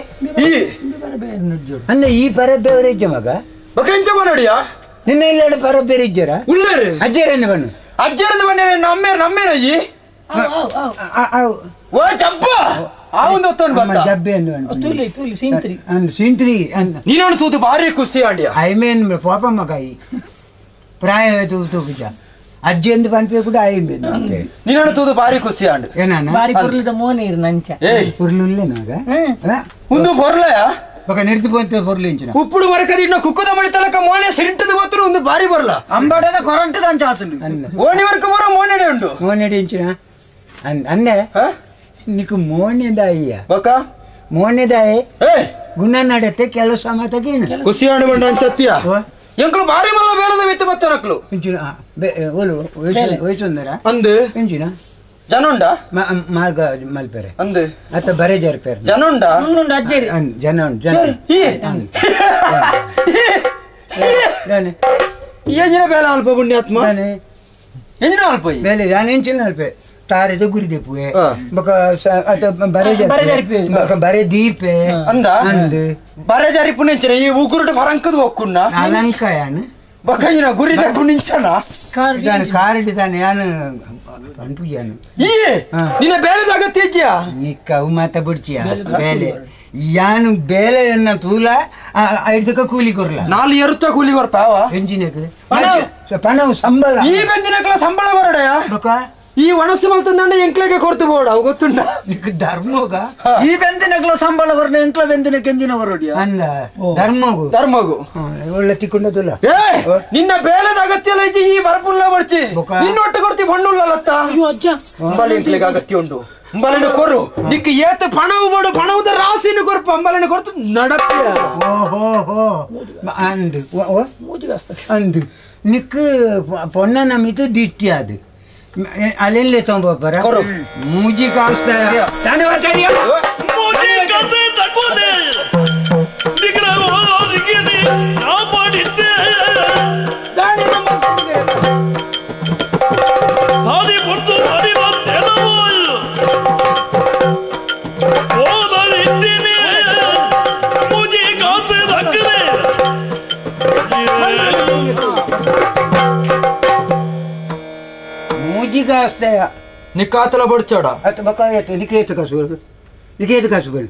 ಅಂದ್ರೆ ಈ ಪರಬ್ಬೆ ಅವರಿಜ್ಜ ಮಗ ನೋಡಿಯಾ ನಿನ್ನ ಇಲ್ಲ ಪರಬ್ಬೆ ಇದ್ದಾರ ಉಳ್ಳೇರು ಅಜ್ಜರನ್ನು ಬಣ್ಣು ಅಜ್ಜರದ ಮನೆ ನಮ್ಮೇನಯ್ಯಿ ಓ ಚಪ್ಪ ಆ ಒಂದು ಹೊತ್ತೊಂದು ಬಂದ ಜಬ್ಬೆ ಸಿಂತ್ರಿ ಅಂತ ನೀನೊಂದು ತೂತು ಭಾರಿ ಖುಷಿ ಆಂಡಿಯ ಐ ಮೀನ್ ಪಾಪ ಮಗಾಯಿ ಪ್ರಾಯ ತೂಜ ಅಜ್ಜಿ ಎಂದು ಪಂಪೆ ಕೂಡ ಐ ಮೀನ್ ನೀನೊಂದು ತೂತು ಭಾರಿ ಖುಷಿ ಆಂಡ್ ಏನಾನ ಬಾರಿ ಪುರ್ಲಿದ ಮೋನೆ ಇರು ನಂಚ ಪುರ್ಲುಲ್ಲೆ ನಾಗ ಒಂದು ಹೊರ್ಲಯ ఒక నిడిచిపోతే పొర్లించిన ఇప్పుడు వరకు ఇన్న కుక్కుద మడి తలక మోనే సిరింటది పోతురు ఉంది భారీ బర్ల అంబడేద కరెంట్ దాని చాతులు ఓని వరకు మరో మోనేడే ఉండు మోనేడించిన అన్నే నీకు మోనేదాయ్ಯ ಬಕ ಮೋನೆದಾಯಿ ಗುಣ ನಡತೆ ಕೆಲಸ ಮಾತಗೇನ ಖುಷಿ ಆಂಡ್ ಬಂಡ ಅಂಚತ್ಯ ಎಂಕಲು ಭಾರಿ ಮಲ್ಲ ಬೇಲದ ವಿತ್ತ ಮತ್ತೆ ನಕ್ಲು ಇಂಚಿನ ಓಲು ವಯಸ್ಸುಂದರ ಅಂದು ಇಂಚಿನ ಜನುಂಡ ಮಾರ್ಗ ಮಲ್ಪೆರೆ ಅಂದು ಅತ್ತ ಬರೆ ಜರ್ಪೆರೆ ಜನುಂಡ ಅಜ್ಜರಿ ಜನ ಏಜಿನ ಬೇಲ ಅಲ್ಪ ಪುಣ್ಯಾತ್ಮ ಏಜಿನ ಅಲ್ಪ ಬೇಲೆ ನಾನು ಎಂಚಿನ ಅಲ್ಪೆ ತಾರೆದ ಗುರಿದೆ ಪುವೆ ಬಕ ಅತ ಬರೆ ಜರ್ಪೆ ಬಕ ಬರೆ ದೀಪೆ ಅಂದ ಅಂದು ಬರೆ ಜರಿ ಪುಣ್ಯಂಚಿನ ಈ ಉಗುರುಡು ಫರಂಕದ ಹೋಕ್ಕುನ್ನ ಅಲಂಕಾಯನ ಬಕೈನ ಗುರಿದ ಕುಣಿಂಚನ ಕಾರಿಡಿ ತಾನೆ ಯಾನು ಪಂಪುಜಾನು ಈ ನಿನ್ನ ಬೇಲೆದ ಅಗತ್ಯ ಇಜ್ಜಿಯ ನಿಕ್ಕವು ಮಾತ ಬಿಡ್ಚಿಯ ಬೇಲೆ ಯಾನು ಬೇಲೆಯನ್ನ ತೂಲ ಐದಕ್ಕ ಕೂಲಿ ಕೊರ್ಲ ನಾಲ್ ಎರುತ್ತ ಕೂಲಿ ಬರ್ತಾವ ಎಂಜಿನಕ್ಕೆ ಪಣವು ಸಂಬಳ ಈ ಬೆಂದಿನಕ್ಲ ಸಂಬಳ ಬರಡಯ ಬಕ ಈ ಒಣಸಿ ಮಲ್ತಂದಂಡ ಎಂಕ್ಲೆಗೆ ಕೊರ್ತು ಬೋಡ ಅವು ಗೊತ್ತುಂಡ ಧರ್ಮೋಗ ಈ ಬೆಂದಿನಗಳ ಸಂಬಳ ಬರ್ನ ಎಂಕ್ಲ ಬೆಂದಿನ ಕೆಂಜಿನ ಬರೋಡಿಯ ಅಂದ ಧರ್ಮಗು ಒಳ್ಳೆ ತಿಕ್ಕೊಂಡದಲ್ಲ ನಿನ್ನ ಬೇಲದ ಅಗತ್ಯ ಇಲ್ಲ ಇಜ್ಜಿ ಈ ಬರಪುಲ್ಲ ಬಡ್ಚಿ ನಿನ್ನೊಟ್ಟು ಕೊಡ್ತಿ ಬಣ್ಣುಲ್ಲತ್ತ ಅಂಬಾಳಿ ಎಂಕ್ಲೆಗೆ ಅಗತ್ಯ ಉಂಟು ಅಂಬಾಲಿನ ಕೊರು ನಿಕ್ ಏತ ಪಣವು ಬಡು ಪಣವುದ ರಾಸಿನ ಕೊರ್ಪು ಅಂಬಾಲಿನ ಕೊರ್ತು ನಡಪ್ಪ ಅಂದು ಅಂದು ನಿಕ್ ಪೊನ್ನ ಮಿತು ದಿಟ್ಟಿ ಅದು ಅಲ್ಲೆಲ್ಲೇ ತೊಂಬರ ಮೂಜಿ ಕಾಸ್ತಾ ನಿಕಾತಲ ಬಡ್ಚಾಡ ಅತ್ ಬಕಾಯತ್ ನಿಕೇತ ಕಸುಗಳು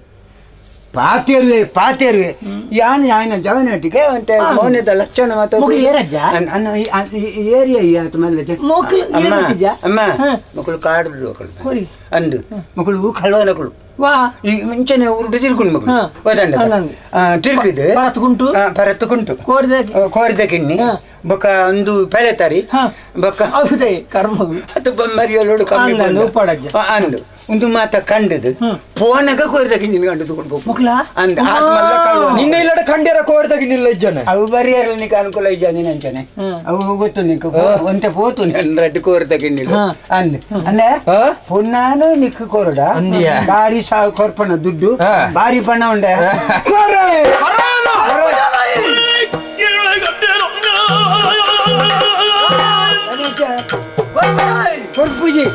ಪಾತಿರ್ವೆ ಯಾನ್ ಯಾನ ಜವನಟಿಗೆ ಅಂತ ಮೌನ್ಯದ ಲಕ್ಷಣ ಮಾತು ಏರಿಯಾ ಅಮ್ಮ ಮಕ್ಕಳು ಕಾಡುದು ಅಂದು ಮಕ್ಕಳು ಕಳ್ವನಗಳು ಈ ಮುಂಚೆನೆ ಉರುಡು ತಿರ್ಕೊಂಡು ಮಕ್ಕಳು ತಿರ್ಗಿದ್ದು ಪರತ್ತುಕುಂಟು ಕೋರಿದ ಕಿಣ್ಣಿ ಬೊಕ್ಕ ಒಂದು ಪೆಲೆತಾರಿ ಬೊಕ್ಕ ಅದು ಮರಿಯಲ್ಲೋಡು ಕಮ್ಮಿ ಅಂದು ಒಂದು ಮಾತ ಕಂಡದು ಫೋನಾಗ ಕೋರಿದ ಕಿಣ್ಣಿ ಕಂಡು ತಗೊಂಡು ಅಂದ ನಿನ್ನ ಇಲ್ಲಡ ಕಂಡ್ಯಾರ ಕೋರಿದ ಕಿಣ್ಣಿಲ್ಲ ಇಜ್ಜನೆ ಅವು ಬರಿಯಲ್ಲ ನಿಕ್ ಅನುಕೂಲ ಇಜ್ಜಾನಿ ನಂಚನೆ ಅವು ಗೊತ್ತು ನಿಕ್ ಒಂತೆ ಪೋತು ರಡ್ಡು ಕೋರಿದ ಕಿಣ್ಣಿಲ್ಲ ಅಂದ್ ಅಂದ್ರೆ ಪುನ್ನಾನು ನಿಕ್ ಕೋರಡ ಬಾರಿ ಸಾವು ಕೊರ್ಪಣ ದುಡ್ಡು ಬಾರಿ ಪಣ ಉಂಡ ಕೊರ್ಪುಜಿ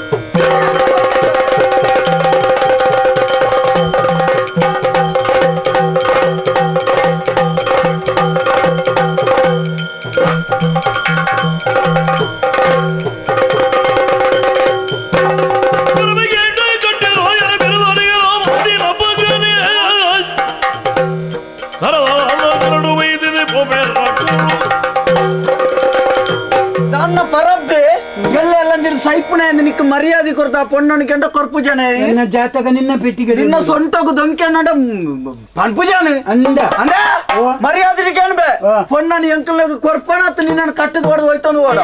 ಸೈಪುಣ ನಿಕ್ ಮರ್ಯಾದೆ ಕೊಡ್ತಾ ಪೊಣ್ಣನಿಕೆಂಡ ಕೊರ್ಪು ಜನ ನಿನ್ನ ಜಾತಕ ನಿನ್ನ ಪೆಟ್ಟಿಗೆ ನಿನ್ನ ಸೊಂಟಗು ದೊಂಕೆ ನಡ ಪನ್ಪು ಜನ ಅಂದ ಅಂದ ಮರ್ಯಾದೆ ಕೇಳ್ಬೆ ಪೊಣ್ಣನ ಎಂಕಲ್ ಕೊರ್ಪಣ ನಿನ್ನ ಕಟ್ಟದ ಹೊಡೆದು ಹೋಯ್ತಾನು ಓಡ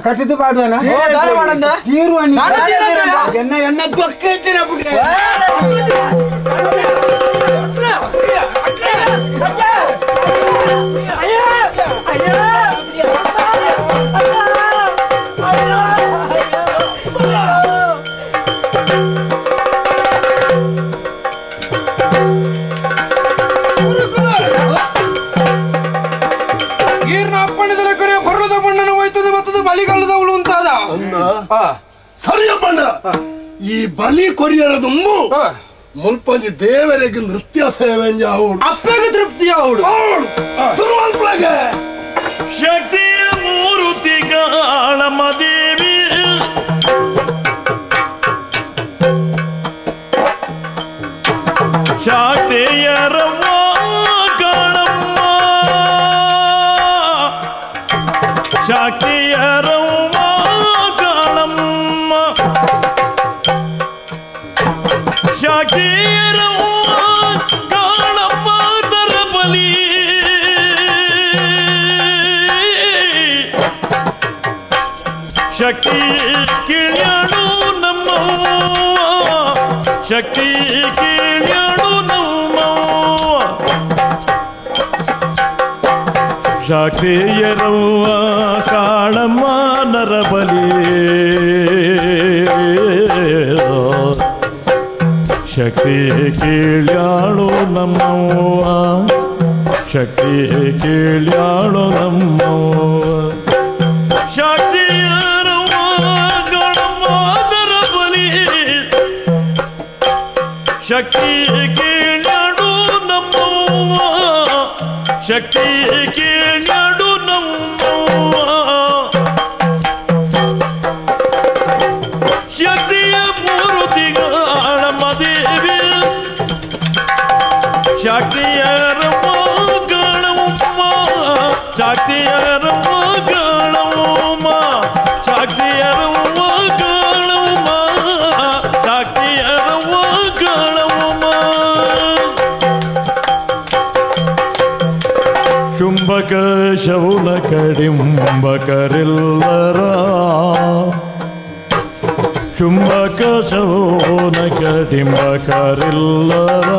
ಕಟ್ಟಿದ್ದು ಬಾಡುವನ ತೀರುವ ಎನ್ನ ದೊಕ್ಕೈತಿನ ಬಿಟ್ರೆ ಸರಿಯ ಬಣ್ಣ ಈ ಬಲಿ ಕೊರಿಯರದು ಮುಲ್ಪಂಜಿ ದೇವರಿಗೆ ನೃತ್ಯ ಸೇವೆ ಅಪ್ಪಗೆ ತೃಪ್ತಿಯ ಶಕ್ತಿಯ ಮೂರುತಿ ಕಾಳಮ್ಮ ದೇವಿ ಶಾಕ್ತಿಯರವ್ವ ಕಾಳಮ್ಮ ಶಾಕ್ತಿಯರವ್ವ ಕಾಳಮ್ಮ ಶಾಕ್ತಿಯರವ್ವ ಕಾಳಮ್ಮ ದರಬಲಿ ಶಕ್ತಿ ಕೀಳ್ಯಾಡು ನಮ್ಮವ್ವ ಶಕ್ತಿ ಕೀಳ್ಯಾಡು ನಮ್ಮವ್ವ ಶಾಕ್ತಿಯರವ್ವ ಕಾಳಮ್ಮ ನರಬಲಿ ಶಕ್ತಿ ಕೀಳ್ಯಾಳು ನಮ್ಮವ್ವ ಶಕ್ತಿ ಕೀಳ್ಯಾಳು ನಮ್ಮವ್ವ ಶಾಕ್ತಿಯರವ್ವ ಕಾಳಮ್ಮ ನರಬಲಿ ಶಕ್ತಿ ಕೀಳ್ಯಾಡು ನಮ್ಮವ್ವ ಶಕ್ತಿ ಕೀಳ್ಯಾಡು ನಮ್ಮವ್ವ ಶಕ್ತಿಯ ಮೂರುತಿಗಾಳಮ್ಮ ದೇವಿ ಶಾಕ್ತಿಯರವ್ವ ಕಾಳಮ್ಮ ಶಾಕ್ತಿಯರವ್ವ ಕಾಳಮ್ಮ ಶಾಕ್ತಿಯರವ್ವ ಕಾಳಮ್ಮ ಕಡಿಂಬಕರಿಲ್ಲರ ಚುಂಬಕ ಶೋನ ಕಡಿಂಬಕರಿಲ್ಲರ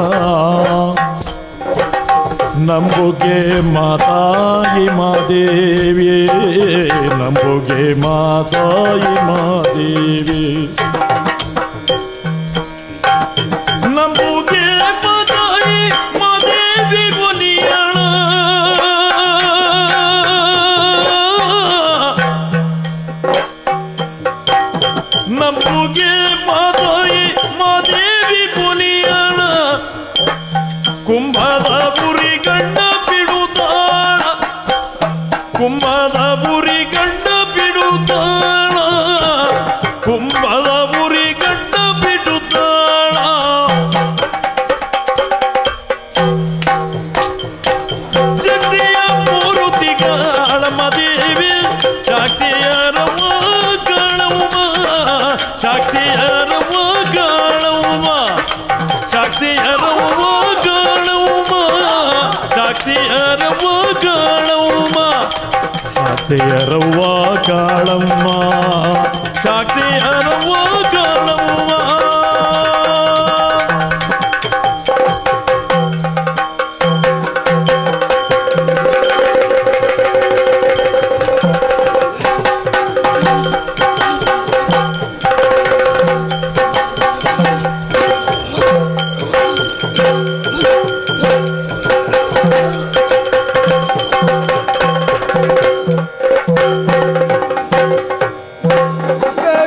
ನಂಬುಗೆ ಮಾತಾಯಿ ಮಾದೇವಿ ನಂಬುಗೆ ಮಾತಾಯಿ ಮಾದೇವಿ ನಂಬುಗೆ ಮಾತಾಯಿ ಮಾದೇವಿ ಬುಲಿಯಣ ನಂಬುಗೆ ಮಾತಾಯಿ ಮಾದೇವಿ ಬುಲಿಯಣ ಕುಂಭದ ಪುರಿ ಗಂಡ ಬಿಡುತ್ತಾಳ ಕುಂಭದ ಪುರಿ ಗಂಡ ಬಿಡುತ್ತಾಳ ಕುಂಭದ ಪುರಿ ಗಂಡ ಬಿಡುತ್ತಾಳ ಶಕ್ತಿಯ ಮೂರುತಿಗಳ ಮದೇವಿ ಶಕ್ತಿಯರವ ಗಾಳವ್ವ ಶಕ್ತಿಯರವ ಗಾಳವ್ವ ಶಕ್ತಿಯರವ ಗಾಳವ್ವ ಶಕ್ತಿಯರವ ಗಾಳವ್ವ ಶಕ್ತಿಯರವ ಗಾಳಮ್ಮ ಶಕ್ತಿಯರವ ಗಾಳವ್ವ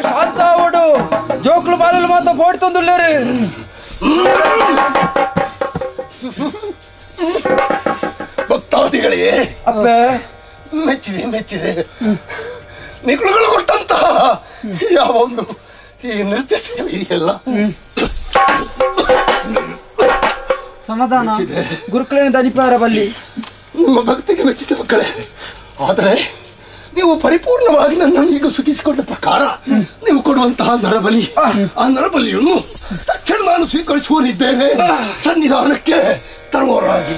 ಶಾಂತಾವಡು ಜೋಕ್ಲು ಬಾಲಲು ಮಾತ ಬೋಡ್ತೊಂದುಲ್ಲೇರಿ ಭಕ್ತಾದಿಗಳಿಗೆ ಅಪ್ಪೆ ಮೆಚ್ಚಿದೆ ಮೆಚ್ಚಿದೆ ನಿಗುಳುಗಳು ಕೊಟ್ಟಂತಹ ಯಾವ ಒಂದು ಈ ನೃತ್ಯ ಸೇವೆ ಇದೆಯಲ್ಲ ಸಮಾಧಾನ ಮೆಚ್ಚಿದೆ. ಗುರುಕುಲಿನ ದನಿಪಾರ ಬಲ್ಲಿ ನಿಮ್ಮ ಭಕ್ತಿಗೆ ಮೆಚ್ಚಿದೆ ಮಕ್ಕಳೇ. ಆದರೆ ನೀವು ಪರಿಪೂರ್ಣವಾಗಿ ನನ್ನನ್ನು ಈಗ ಸುಖಿಸಿಕೊಂಡ ಪ್ರಕಾರ ನೀವು ಕೊಡುವಂತಹ ನರಬಲಿ ಆ ನರಬಲಿಯನ್ನು ತಕ್ಷಣ ನಾನು ಸ್ವೀಕರಿಸುವನಿದ್ದೇನೆ. ಸನ್ನಿಧಾನಕ್ಕೆ ತರುವವರಾಗಿ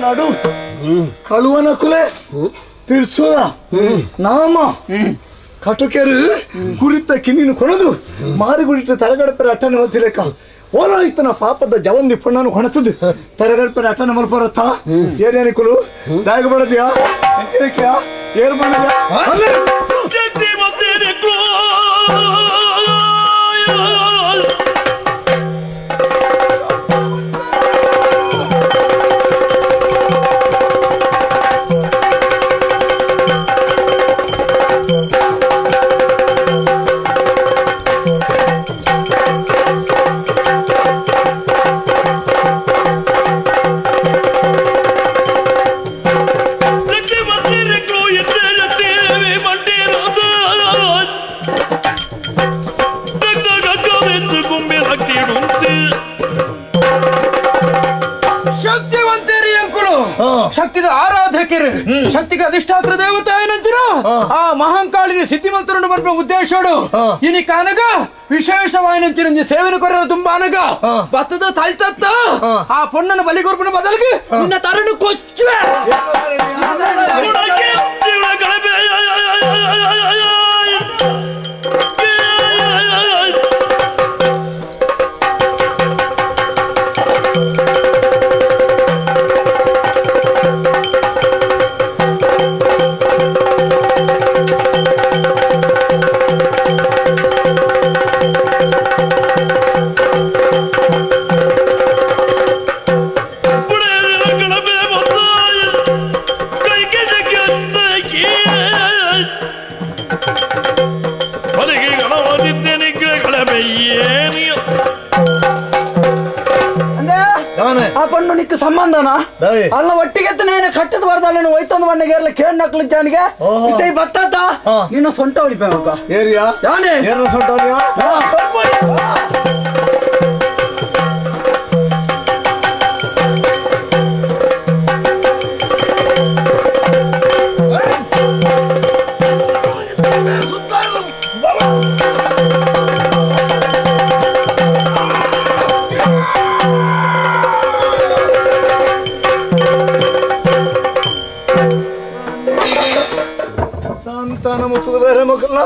ನಾಡು ಕಳುವನ ಕುಲೆ ತಿರ್ಸುವ ನಾಮ ಕಟುಕೆರು ಕುರಿತ ಕಿಣಿನು ಕೊನದು ಮಾರಿಗುಡಿಟ ತರಗಡಪರ ಅಟ್ಟನೆ ಮತ್ತಿಲೆಕ್ಕ ಓಲಾಯ್ತನ ಪಾಪದ ಜವಂದಿ ಪುಣ್ಣನು ಕೊಣತದು ತರಗಡಪರ ಅಟ್ಟನೆ ಮಲ್ಪರತ್ತ ಏನೇನಿಕುಲು ದಾಗ ಬಡದ್ಯಾ ಎಂಚಿನಕ್ಯಾ ಏರ್ ಮಾಡಿದ್ಯಾ ಶಕ್ತಿದ ಆರಾಧಕರು ಶಕ್ತಿಗೆ ಅಧಿಷ್ಠಾತ್ರ ದೇವತೆ ಏನಂಚಿನ ಆ ಮಹಾಂಕಾಳಿನ ಸಿದ್ಧಿಮಂತರನ್ನು ಬರುವ ಉದ್ದೇಶೋಡು ಇನಿ ಕಾನಗ ವಿಶೇಷವಾಯಿನಂಚಿನ ಸೇವೆನ ಕೊರ ತುಂಬಾ ಅನಗ ಭತ್ತದ ತಾಳ್ತತ್ತ ಆ ಪೊಣ್ಣನ ಬಲಿಗೊರ್ಪಣ ಬದಲಿಗೆ ನಿನ್ನ ತರನು ಕೊಚ್ಚುವೆ ಆ ಪಣ್ಣು ನಿಕ್ಕ ಸಂಬಂಧನ ಅಲ್ಲ ಒಟ್ಟಿಗೆ ನೇನು ಕಟ್ಟದ ಬರ್ದಲ್ಲ ಹೋಯ್ತಂದು ಮನೆಗೆ ಎಲ್ಲ ಕೇಳ್ ನಕ್ಲು ಜಾನಿಗೆ ಇತ್ತೈ ಬತ್ತದ ನಿನ್ನ ಸೊಂಟ ಹೊಡಿಬೇಕ ಏರಿಯಾ ಯಾನೇ ಏನು ಸೊಂಟ ಸಂತಾನ ಮುತ್ತದ ಬೇರೆ ಮಕ್ಕಳ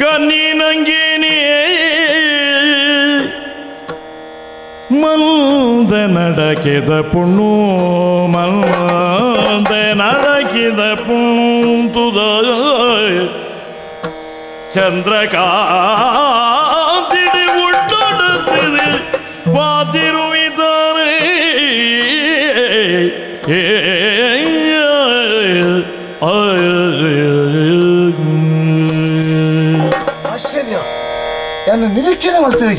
ಕಣ್ಣಿನಂಗಿನಿ ಮಲ್ದ ನಡಕಿದ ಪುಣ್ಣು ಮಲ್ದ ನಡಕಿದ ಪುಂತುದ ಚಂದ್ರಕಾಂತಿಡಿ ಉಡ್ಡೊಡುತ್ತಿದೆ ಪಾತಿರುವಿದ್ದಾರೆ ಆಶ್ಚರ್ಯ ಏನು ನಿರೀಕ್ಷಣೆ ಮಾಡ್ತೇವೆ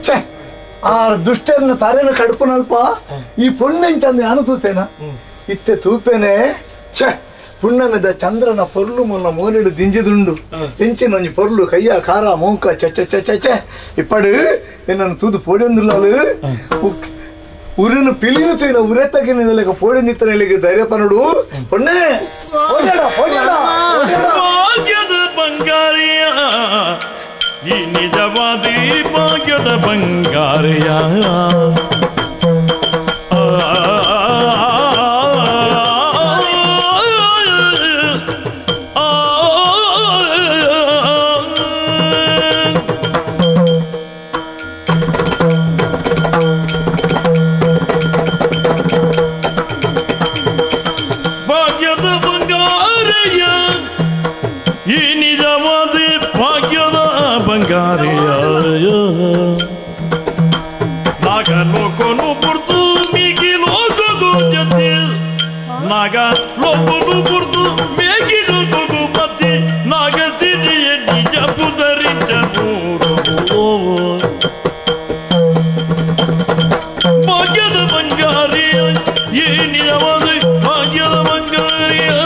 ಛೇ ಆ ದುಷ್ಟರನ್ನ ತಾರೇನ ಕಡುಪುನಲ್ಪ ಈ ಪುಣ್ಯಂಚಂದ ಯಾನು ತೂತೇನ ಇತ್ತೆ ತೂಪೇನೆ ಛೇ ಪುಣ್ಣಮಿದ ಚಂದ್ರನ ಪೊರ್ಲು ಮುನ್ನ ಮೂರಿಡು ದಿಂಜಿದುಂಡು ಎಂಚಿನ ಒಂಜಿ ಪೊರ್ಲು ಕೈಯ ಖಾರ ಮೂಕ ಚಚ್ಚ ಚಚ್ಚ ಚೆ ಇಪ್ಪಡು ನಿನ್ನನ್ನು ತೂದು ಪೋಡಿಯೊಂದಿಲ್ಲ ಉರಿನ ಪಿಲಿನು ತೂಯಿನ ಉರೆ ತಗಿನ ಪೋಡಿನಿತ್ತನ ಇಲ್ಲಿಗೆ ಧೈರ್ಯ ಪನಡು ಪೊಣ್ಣೆ ಭಾಗ್ಯದ ಬಂಗಾರಿಯ ಈ ನಿಜವಾದಿ ಭಾಗ್ಯದ ಬಂಗಾರಿಯ Naga loco no portu, Miki loco go jatil. Naga loco no portu, Miki loco go pati. Naga sidi edi japu dari japuru. Bhagyada bangariya, yeni avadi bhagyada bangariya.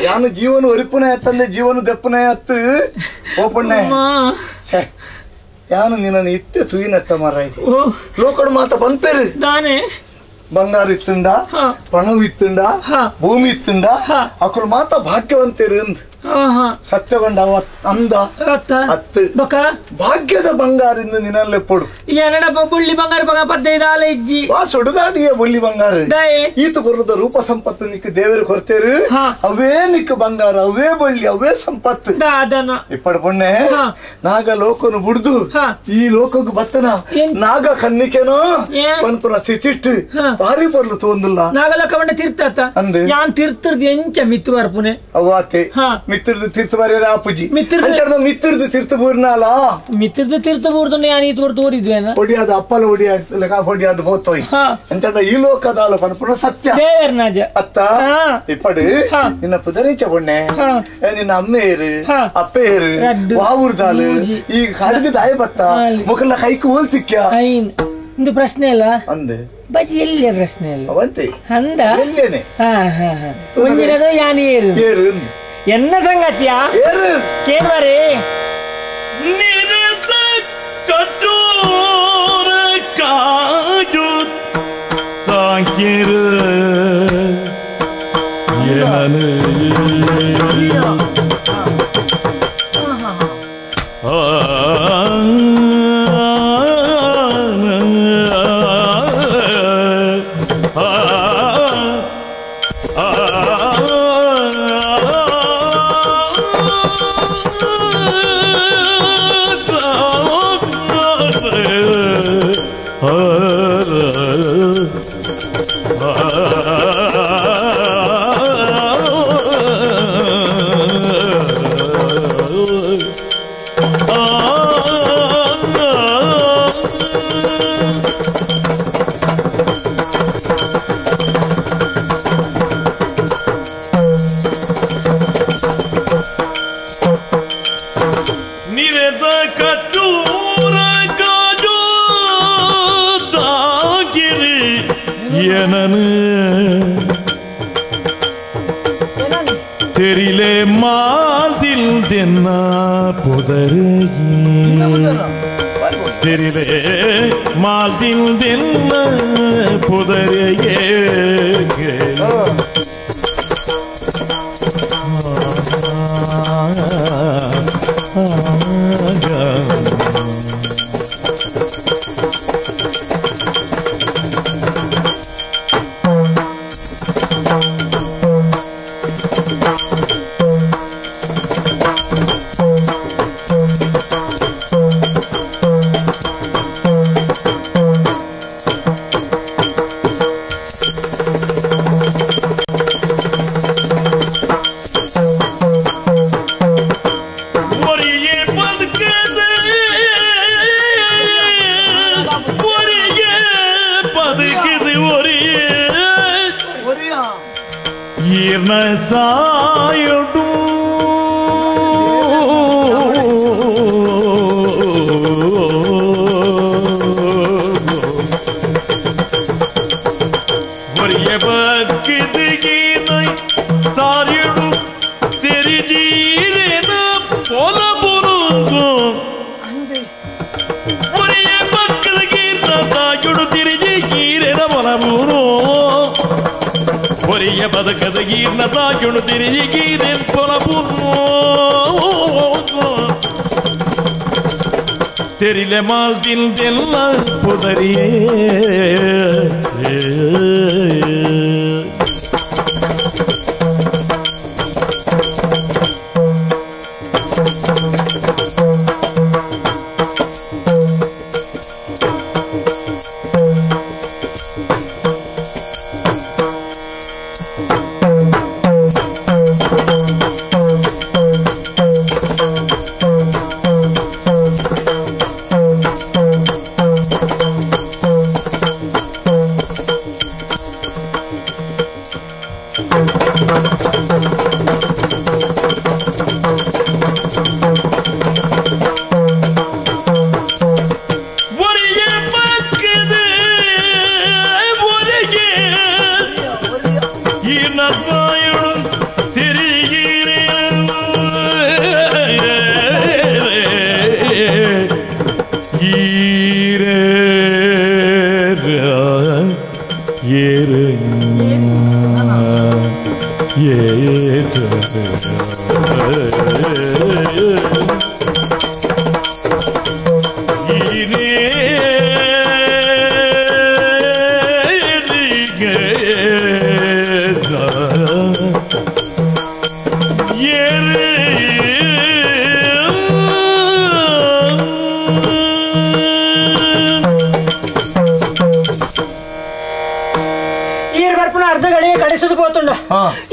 ಯಾನು ಜೀವನ ಒರಿಪುನೇ ಅತ್ತಂದೆ ಜೀವನ ದೆಪ್ಪನೇ ಅತ್ತು ಓಪಣ್ಣೆ ಯಾನು ನಿನ್ನ ಇತ್ತೆ ಸುಯಿನತ್ತ ಮರ ಇದು ಲೋಕಡು ಮಾತ ಬಂಪೇರು ಬಂಗಾರ ಇತ್ತುಂಡ ಪಣವು ಇತ್ತುಂಡ ಭೂಮಿ ಇತ್ತುಂಡ ಅಕ್ಕಳು ಮಾತ ಭಾಗ್ಯವಂತೇರು ಅಂದ್ ಸತ್ಯಗೊಂಡ ಅಂದ ಅತ್ತು ಭಾಗ್ಯದ ಬಂಗಾರಿಂದ ನಿನ್ನಲ್ಲೇ ಪೊಡು ಬುಳ್ಳಿ ಬಂಗಾರ ಪದ್ದೈದಾಲ ಇಜ್ಜಿ ಸುಡುಗಾಡಿಯ ಬುಳ್ಳಿ ಬಂಗಾರ ಈತ ಕೊರದ ರೂಪ ಸಂಪತ್ತು ನಿಕ್ಕ ದೇವರು ಕೊರ್ತೇರು ಅವೇ ನಿಕ್ಕ ಬಂಗಾರ ಅವೇ ಬಳ್ಳಿ ಅವೇ ಸಂಪತ್ತು ಇಪ್ಪಡು ಪೊಣ್ಣೆ ನಾಗ ಲೋಕನು ಬುಡ್ದು ಈ ಲೋಕಕ್ಕೆ ಬತ್ತನ ನಾಗ ಕಣ್ಣಿಕೆನೋ ಪನ್ಪುರ ಸಿಟ್ಟಿಟ್ಟು ಭಾರಿ ಬರ್ಲು ತೋಂದಿಲ್ಲ ನಾಗಲೋಕ ಬಂಡ ತೀರ್ಥ ಅಂದ್ ಯಾನ್ ತೀರ್ಥರ್ದು ಎಂಚ ಮಿತ್ತು ಬರ್ಪುನೆ ಅವಾತೆ ಮಿತ್ರದು ತೀರ್ಥ ಬರೆಯರ ಆಪುಜಿ ಮಿತ್ರದು ತೀರ್ಥ ಬೂರ್ನಾಲ ಮಿತ್ರದು ತೀರ್ಥ ಬೂರ್ದು ಯಾನ್ ಈತ್ ಬರ್ ತೋರಿದ್ವೇನ ಹೊಡಿಯಾದ ಅಪ್ಪಲ ಹೊಡಿಯಾದ ಹೋತೋಯ್ ಅಂಚಂಡ ಈ ಲೋಕದಾಲ ಪನ್ಪುರ ಸತ್ಯ ದೇವರ್ನಾಜ ಅತ್ತ ಇಪ್ಪಡು ನಿನ್ನ ಪುದರಿಚ ಬೊಣ್ಣೆ ನಿನ್ನ ಅಮ್ಮೇರು ಅಪ್ಪೇರು ವಾವೂರ್ದಾಲು ಈ ಕಡಿದ ದಾಯ ಬತ್ತ ಮುಖಲ ಕೈಕು ಹೋಲ್ತಿಕ್ಯ ಒಂದು ಪ್ರಶ್ನೆ ಇಲ್ಲ ಅಂದೆ ಬಟ್ ಎಲ್ಲಿ ಪ್ರಶ್ನೆ ಇಲ್ಲ ಅವಂತೆ ಅಂದ ಎಲ್ಲೇನೆ ಒಂದಿನದು ಯಾನ್ ಏರು ಏರು ಎನ್ನ ಸಂಗತಿಯಾ ಏರು ಕೇಳ್ಬಾರಿ ನಿರಸ ಕಠೋರ ಕಾಜು ತಾಕಿರು ಏನನು ತೆರಿಲೆ ಮಾತಿಲ್ ತೆನ್ನ ತೆರಿಲೆ ಮಾತಿಲ್ ತೆನ್ನ ಪುದರಿಗೆ ಸಾಯುಡು ಒರಿಯ ಬಗ್ಗಿದಗೀನೈ ಸಾಯುಡು ತೆರಿ ಜೀರೆನ ಪೊಲ ಬುರುಗು ಒರಿಯ ಬಗ್ಗಿದಗೀನ ಸಾಯುಡು ತೆರಿ ಜೀರೆನ ಪೊಲ ಬುರು ಒರಿಯ ಬದಕದ ಗೀರ್ನ ತಾಯುಣು ತಿರುಗಿ ಗೀರೆನ್ ಪೊಲಪುರ್ನು ತೆರಿಲೆ ಮಾಲ್ದಿಲ್ ದೆಲ್ಲ ಪುದರಿಯೇ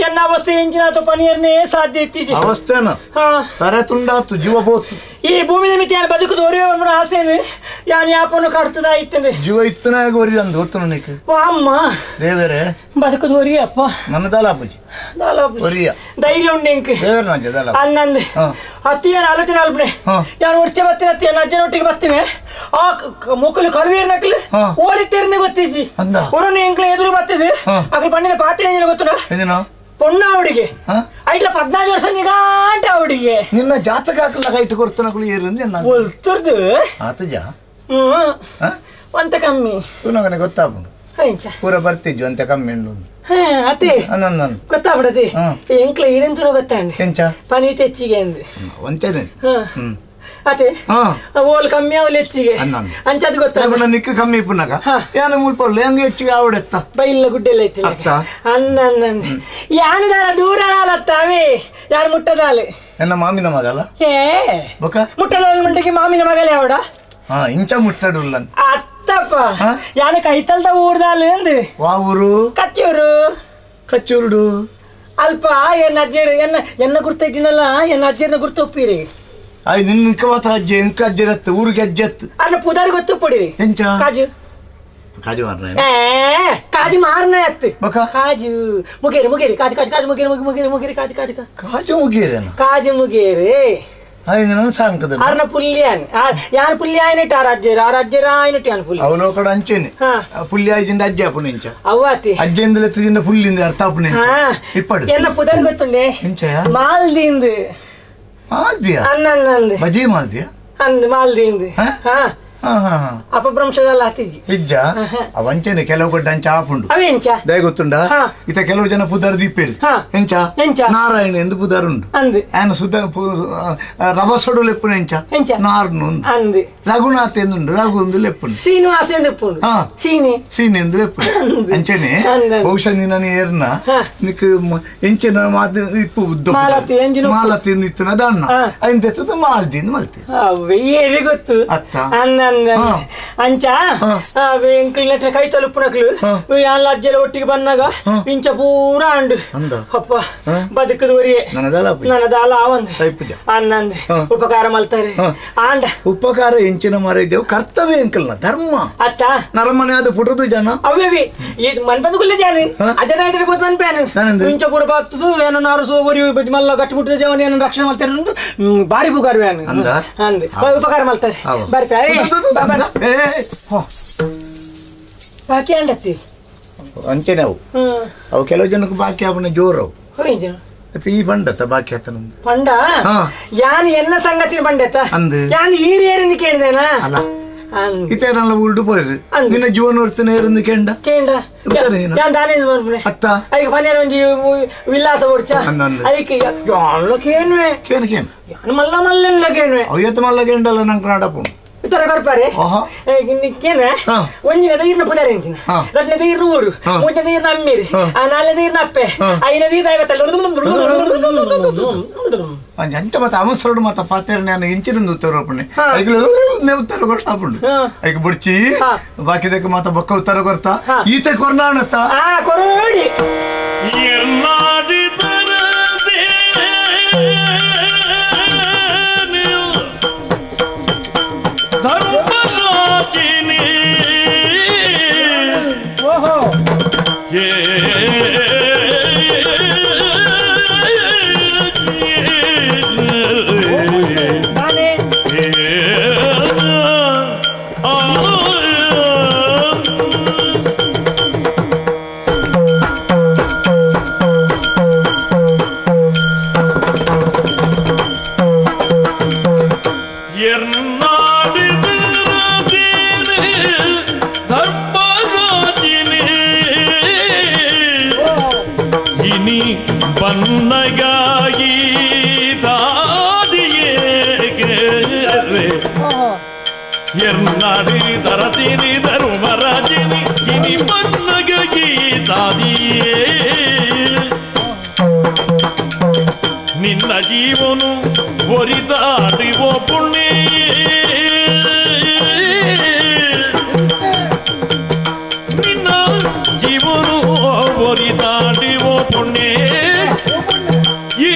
ಎನ್ನ ಅವಸ್ಥೆ ಎಂಜಿನಾತು ಪನಿಯರ್ನೇ ಸಾಧ್ಯ ಇತ್ತೀಚೆ ಅವಸ್ಥೆನ ತರೆ ತುಂಡಾತು ಜೀವ ಬೋತು ಈ ಭೂಮಿ ನಿಮಿತ್ತ ಯಾರು ಬದುಕು ಆಸೆ ಯಾನ್ ಯಾಪನ್ನು ಕಟ್ತದ ಇತ್ತಂದ್ರೆ ಜೀವ ಇತ್ತನ ಗೋರಿ ಅಂದು ಹೊತ್ತು ನನಗೆ ಅಮ್ಮ ದೇವರೇ ಬದುಕದೋರಿ ಅಪ್ಪ ನನ್ನ ದಾಲಾಪುಜಿ ಧೈರ್ಯ ಉಂಡೆಂಕ್ ಅನ್ನಂದ್ ಅತ್ತಿಯನ ಆಲೋಚನೆ ಅಲ್ಪನೆ ಯಾರು ಹೊಡ್ತೇ ಬರ್ತೀನಿ ಅತ್ತಿಯ ಅಜ್ಜನೊಟ್ಟಿಗೆ ಬರ್ತೀನಿ ಆ ಮುಕ್ಕಲು ಕಲ್ವೀರ್ ನಕ್ಲು ಓಡಿತ್ತೇರ್ನೆ ಗೊತ್ತಿಜ್ಜಿ ಹೊರನ ಎಂಕ್ಲ ಎದುರು ಬರ್ತಿದ್ದೆ ಅಕ್ಲ ಪಣ್ಣಿನ ಪಾತ್ರೆ ಗೊತ್ತುನ ಪೊಣ್ಣ ಅವಡಿಗೆ ಐಟ್ಲ 14 ವರ್ಷ ನಿಗಾಂಟ ಅವಡಿಗೆ ನಿನ್ನ ಜಾತಕ ಹಾಕಲ್ಲ ಕೈಟ್ ಕೊಡ್ತಾನಗಳು ಏರು ಒಲ್ತರ್ದು ಆತಜ ಅಂತ ಕಮ್ಮಿ ಸುನಗನೆ ಗೊತ್ತಾಗ್ಬೋದು ಪೂರ ಬರ್ತಿಜ್ಜು ಅಂತ ಕಮ್ಮಿ ಅತ್ತೆ ಗೊತ್ತಾಗ್ಬಿಡತಿ ಎಂಕ್ಲ ಇರಂತೂ ಗೊತ್ತಾಂಡಿ ಎಂಚ ಪನಿ ತೆಚ್ಚಿಗೆ ಅಂದ್ ಒಂಚನೆ ಅತೆ ಓಲ್ ಕಮ್ಮಿ ಅವಲ್ ಹೆಚ್ಚಿಗೆ ಅಂಚದು ಗೊತ್ತಾಗ ನಿಕ್ಕ ಕಮ್ಮಿ ಪುನಗ ಯಾನ ಮುಲ್ಪಲ್ಲ ಹೆಂಗ ಹೆಚ್ಚಿಗೆ ಆವಡೆತ್ತ ಬೈಲ್ಲ ಗುಡ್ಡೆಲ್ಲ ಐತಿ ಅನ್ನಂದ್ ಯಾನ ದೂರ ಅಲತ್ತಾವೆ ಯಾರು ಮುಟ್ಟದಾಲೆ ಎನ್ನ ಮಾಮಿನ ಮಗಲ್ಲ ಏ ಮುಟ್ಟದ ಮಂಟಕ್ಕೆ ಮಾಮಿನ ಮಗಲೇ ಅವಡ ಇಂಚ ಮುಟ್ಟಡುಲ್ಲ ಅತ್ತಪ್ಪ ಯಾನ ಕೈತಲ್ದ ಊರ್ದಾಲೆ ಅಂದ್ ವಾ ಊರು ಕಚ್ಚೂರುಡು ಅಲ್ಪ ಎನ್ನ ಅಜ್ಜೇರು ಎನ್ನ ಗುರ್ತೈತಿನಲ್ಲ ಎನ್ನ ಅಜ್ಜೇರ್ನ ಗುರ್ತೊಪ್ಪಿರಿ ಆಯ್ ನಿನ್ನ ಮಾತ್ರ ಅಜ್ಜೆ ಎಂಕ ಅಜ್ಜಿರತ್ತೆ ಊರಿಗೆ ಅಜ್ಜತ್ತು ಅನ್ನ ಪುದಾರಿ ಗೊತ್ತು ಪಡಿರಿ ಎಂಚ ಕಾಜು ಕಾಜು ಮಾರನ ಅತ್ತು ಕಾಜು ಮುಗೇರಿ ಕಾಜು ಮುಗೇರಿ ಕಾಜು सांगत आरना पुल्ली यान पुल्ली आहे आ राज्य ఆయన पुल्ली ಅವಲೋಕಡ ಅಂಚೆನೆ పుల్లి ఆయింది అజ్జ అప్పుడు నుంచి ಅವ್ವಾತಿ అజ్జెందుల తిన్న పుల్లింది అర్థ అప్పుడు నుంచి ఇప్పుడు ఎన్న పుదర్ ಗೊತ್ತುండే ఇంచయా మాల్దింది మాల్దియా అన్నంది బజీ మాల్దియా ಅಂದ್ ಮಾಲ್ದಿಂದು ಅಪಭ್ರಂಶದಲ್ಲ ಹತ್ತಿಜಿ ಇಜ್ಜ ಅವಂಚನೆ ಕೆಲವು ಗಡ್ಡ ಅಂಚ ಆಪುಂಡು ಅವೆಂಚ ದಯ ಗೊತ್ತುಂಡ ಇತ ಕೆಲವು ಜನ ಪುದರ್ ದೀಪೇರಿ ಎಂಚ ನಾರಾಯಣ ಎಂದು ಪುದರ್ ಉಂಡು ఆయన ಸುದ್ದ ರಭಸಡು ಲೆಪ್ಪುನ ಎಂಚ ನಾರ್ನು ಅಂದು ರಘುನಾಥ್ ಎಂದುಂಡು ರಘು ಒಂದು ಲೆಪ್ಪುಂಡು ಶ್ರೀನಿವಾಸ ಎಂದು ಲೆಪ್ಪುಂಡು ಸೀನಿ ಎಂದು ಲೆಪ್ಪುಂಡು ಅಂಚನೆ ಬಹುಶಃ ನಿನ್ನ ಏರ್ನ ನಿಕ್ ಎಂಚನ ಮಾತು ಇಪ್ಪು ಉದ್ದ ಮಾಲತಿ ನಿತ್ತನ ದಣ್ಣ ಐನ್ ತೆತ್ತದ ಮಾಲ್ದಿನ ಮಲ್ತಿ ಏರಿ ಗೊತ್ತು ಅತ್ತ ಅಂಚ ಎಂಕ್ಲಿನ ಕೈ ತಲುಪುನಕ್ಲು ಯಾನ್ ಲಜ್ಜೆಲ್ಲ ಒಟ್ಟಿಗೆ ಬಂದಾಗ ಇಂಚ ಪೂರ ಅಂಡು ಅಪ್ಪ ಬದುಕದವರಿಗೆ ನನದಾಲ ಅವಂದು ಅನ್ನಂದು ಉಪಕಾರ ಮಲ್ತಾರೆ ಆಂಡ ಉಪಕಾರ ಎಂಚಿನ ಮಾರಿದ್ದೇವು ಕರ್ತವ್ಯ ಎಂಕಲ್ನ ಧರ್ಮ ಅತ್ತ ನರಮನೆ ಅದು ಪುಟದು ಜನ ಅವೇ ಮನ್ಪಂದುಗುಲ್ಲ ಜಾನಿ ಅಜನ ಇದ್ರೆ ಗೊತ್ತು ಮನ್ಪೇನು ಇಂಚ ಪೂರ ಬಾಗ್ತದು ಏನೋ ನಾರು ಸೋವರಿ ಮಲ್ಲ ಗಟ್ಟಿ ಮುಟ್ಟಿದ ಜವನ ಏನೋ ರಕ್ಷಣೆ ಮಾಡ್ತಾರೆ ಬಾರಿ ಬುಗಾರು ಏನು ಅಂದು ಉಪಕಾರ ಮಲ್ತಾರೆ ಬರ್ತಾರೆ ಬಾಕಿ ಅಂಡತ್ತಿ ಅಂಚೆ ನಾವು ಅವು ಕೆಲವು ಜನಕ್ಕೆ ಬಾಕಿ ಅವನ ಜೋರು ಈ ಬಂಡತ್ತ ಬಾಕಿ ಆತ ನಂದು ಪಂಡ ಯಾನ್ ಎನ್ನ ಸಂಗತಿ ಬಂಡತ್ತ ಯಾನ್ ಈರ್ ಏರಿಂದ ಕೇಳಿದೇನಾ ಅಲ್ಲ ಇತೇನಲ್ಲ ಉರುಡು ಪೋಯ್ರಿ ನಿನ್ನ ಜೀವನ ವರ್ತನೆ ಏರಿಂದ ಕೇಂಡ ಯಾನ್ ದಾನೆ ಅತ್ತ ಅದಕ್ಕೆ ಪನ್ನೇರ ಒಂಜಿ ವಿಲಾಸ ಓಡ್ಚ ಅದಕ್ಕೆ ಯಾನ್ಲ ಕೇನ್ವೆ ಕೇನ್ ಮಲ್ಲ ಮಲ್ಲ ಕೇನ್ವೆ ಅವತ್ತು ಮಲ್ಲ ಕೇಂಡಲ್ಲ ನಂಗೆ ನಾಡಪ್ಪು ಉತ್ತರ ಕೊಡ್ಪಾರೆ ನಿಕ್ಕೇನೆ ಒಂದಿನ ನೀರಿನ ಪುದಾರ ಎಂಚಿನ ರಡ್ನ ನೀರು ಊರು ಮುಂಚಿನ ನೀರಿನ ಅಮ್ಮಿರಿ ನಾಳೆ ನೀರಿನ ಅಪ್ಪೆ ಐನ ನೀರಿನ ಐವತ್ತಲ್ಲ ಅಂಚ ಮತ್ತೆ ಅವಸರಡು ಮತ್ತೆ ಪಾತ್ರೆ ನಾನು ಇಂಚಿನ ಉತ್ತರಪಣೆ ಉತ್ತರ ಕೊಡ್ತಾಪುಂಡು ಐಕ ಬುಡ್ಚಿ ಬಾಕಿದಕ್ಕೆ ಮತ್ತೆ ಬಕ್ಕ ಉತ್ತರ ಕೊಡ್ತಾ ಈತ ಕೊರ್ನಾಣತ್ತ ಕೊರೋಡಿ ನಿನ್ನ ಜೀವನು ಒರಿದಾಡುವ ಪುಣ್ಯ ನಿನ್ನ ಜೀವನು ಒರಿದಾಡುವ ಪುಣ್ಯ ಈ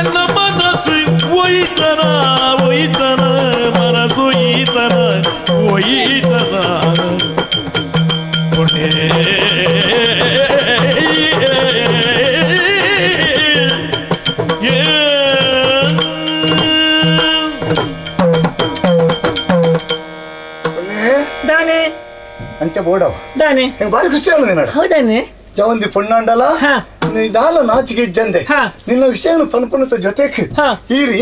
ಎಲ್ಲ ಮನಸ್ಸು ಒಯ್ತನ ಮನಸ್ಸು ಈತನ ಒಯ್ತನ ಪುಣ್ಯ ಅಂಚೆ ಬೋಡವ ದಾನೆ ಬಾರಿ ಖುಷಿ ಆಗುದು ಹೌದಾನೆ ಜವಂದಿ ಪುಣ್ಣಂಡಲ ದಾಲ ನಾಚಿಗೆ ಇಜ್ಜಂದೆ ನಿನ್ನ ವಿಷಯ ಪನ್ಪುನತ ಜೊತೆಗೆ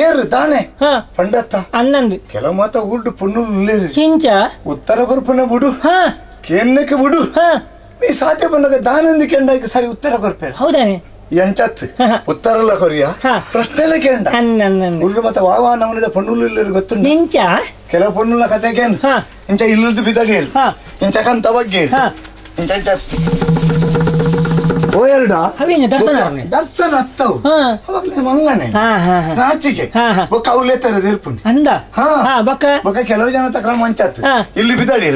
ಏರು ದಾನೆ ಪಂಡತ್ತ ಅನ್ನಂದು ಕೆಲವು ಮಾತ ಉಡ್ಡು ಪುಣ್ಣು ಹಿಂಚ ಉತ್ತರ ಬರ್ಪುನ ಬುಡು ಕೇನ್ನಕ್ಕೆ ಬುಡು ನೀ ಸಾಧ್ಯ ಬಂದಾಗ ದಾನಂದಿ ಕೆಂಡಕ್ಕೆ ಸರಿ ಉತ್ತರ ಕೊರ್ಪೇರು ಹೌದಾನೆ ಎಂಚತ್ ಉತ್ತರಲ್ಲ ಕೊರಿಯ ಪ್ರಶ್ನೆಲ್ಲ ಕೇಂಡ ಉಳ್ಳು ಮತ್ತೆ ವಾವ ನವನಿದ ಪಣ್ಣುಲು ಗೊತ್ತುಂಟು ಇಂಚ ಕೆಲವು ಪಣ್ಣುಲ ಕತೆ ಕೇಂದ್ರ ಇಂಚ ಇಲ್ಲದ ಬಿದಡಿ ಇಂಚ ಕಂತ ಬಗ್ಗೆ ಇಂಚ ಓ ಎರಡ ದರ್ಶನ ಹತ್ತವು ಅವಾಗಲೇ ಮಂಗನೆ ನಾಚಿಕೆ ಬೊಕ್ಕ ಅವಲೇ ತರದು ಇರ್ಪುಂಡು ಅಂದ ಬೊಕ್ಕ ಕೆಲವು ಜನ ತಕ್ರ ಮಂಚತ್ ಇಲ್ಲಿ ಬಿದಡಿ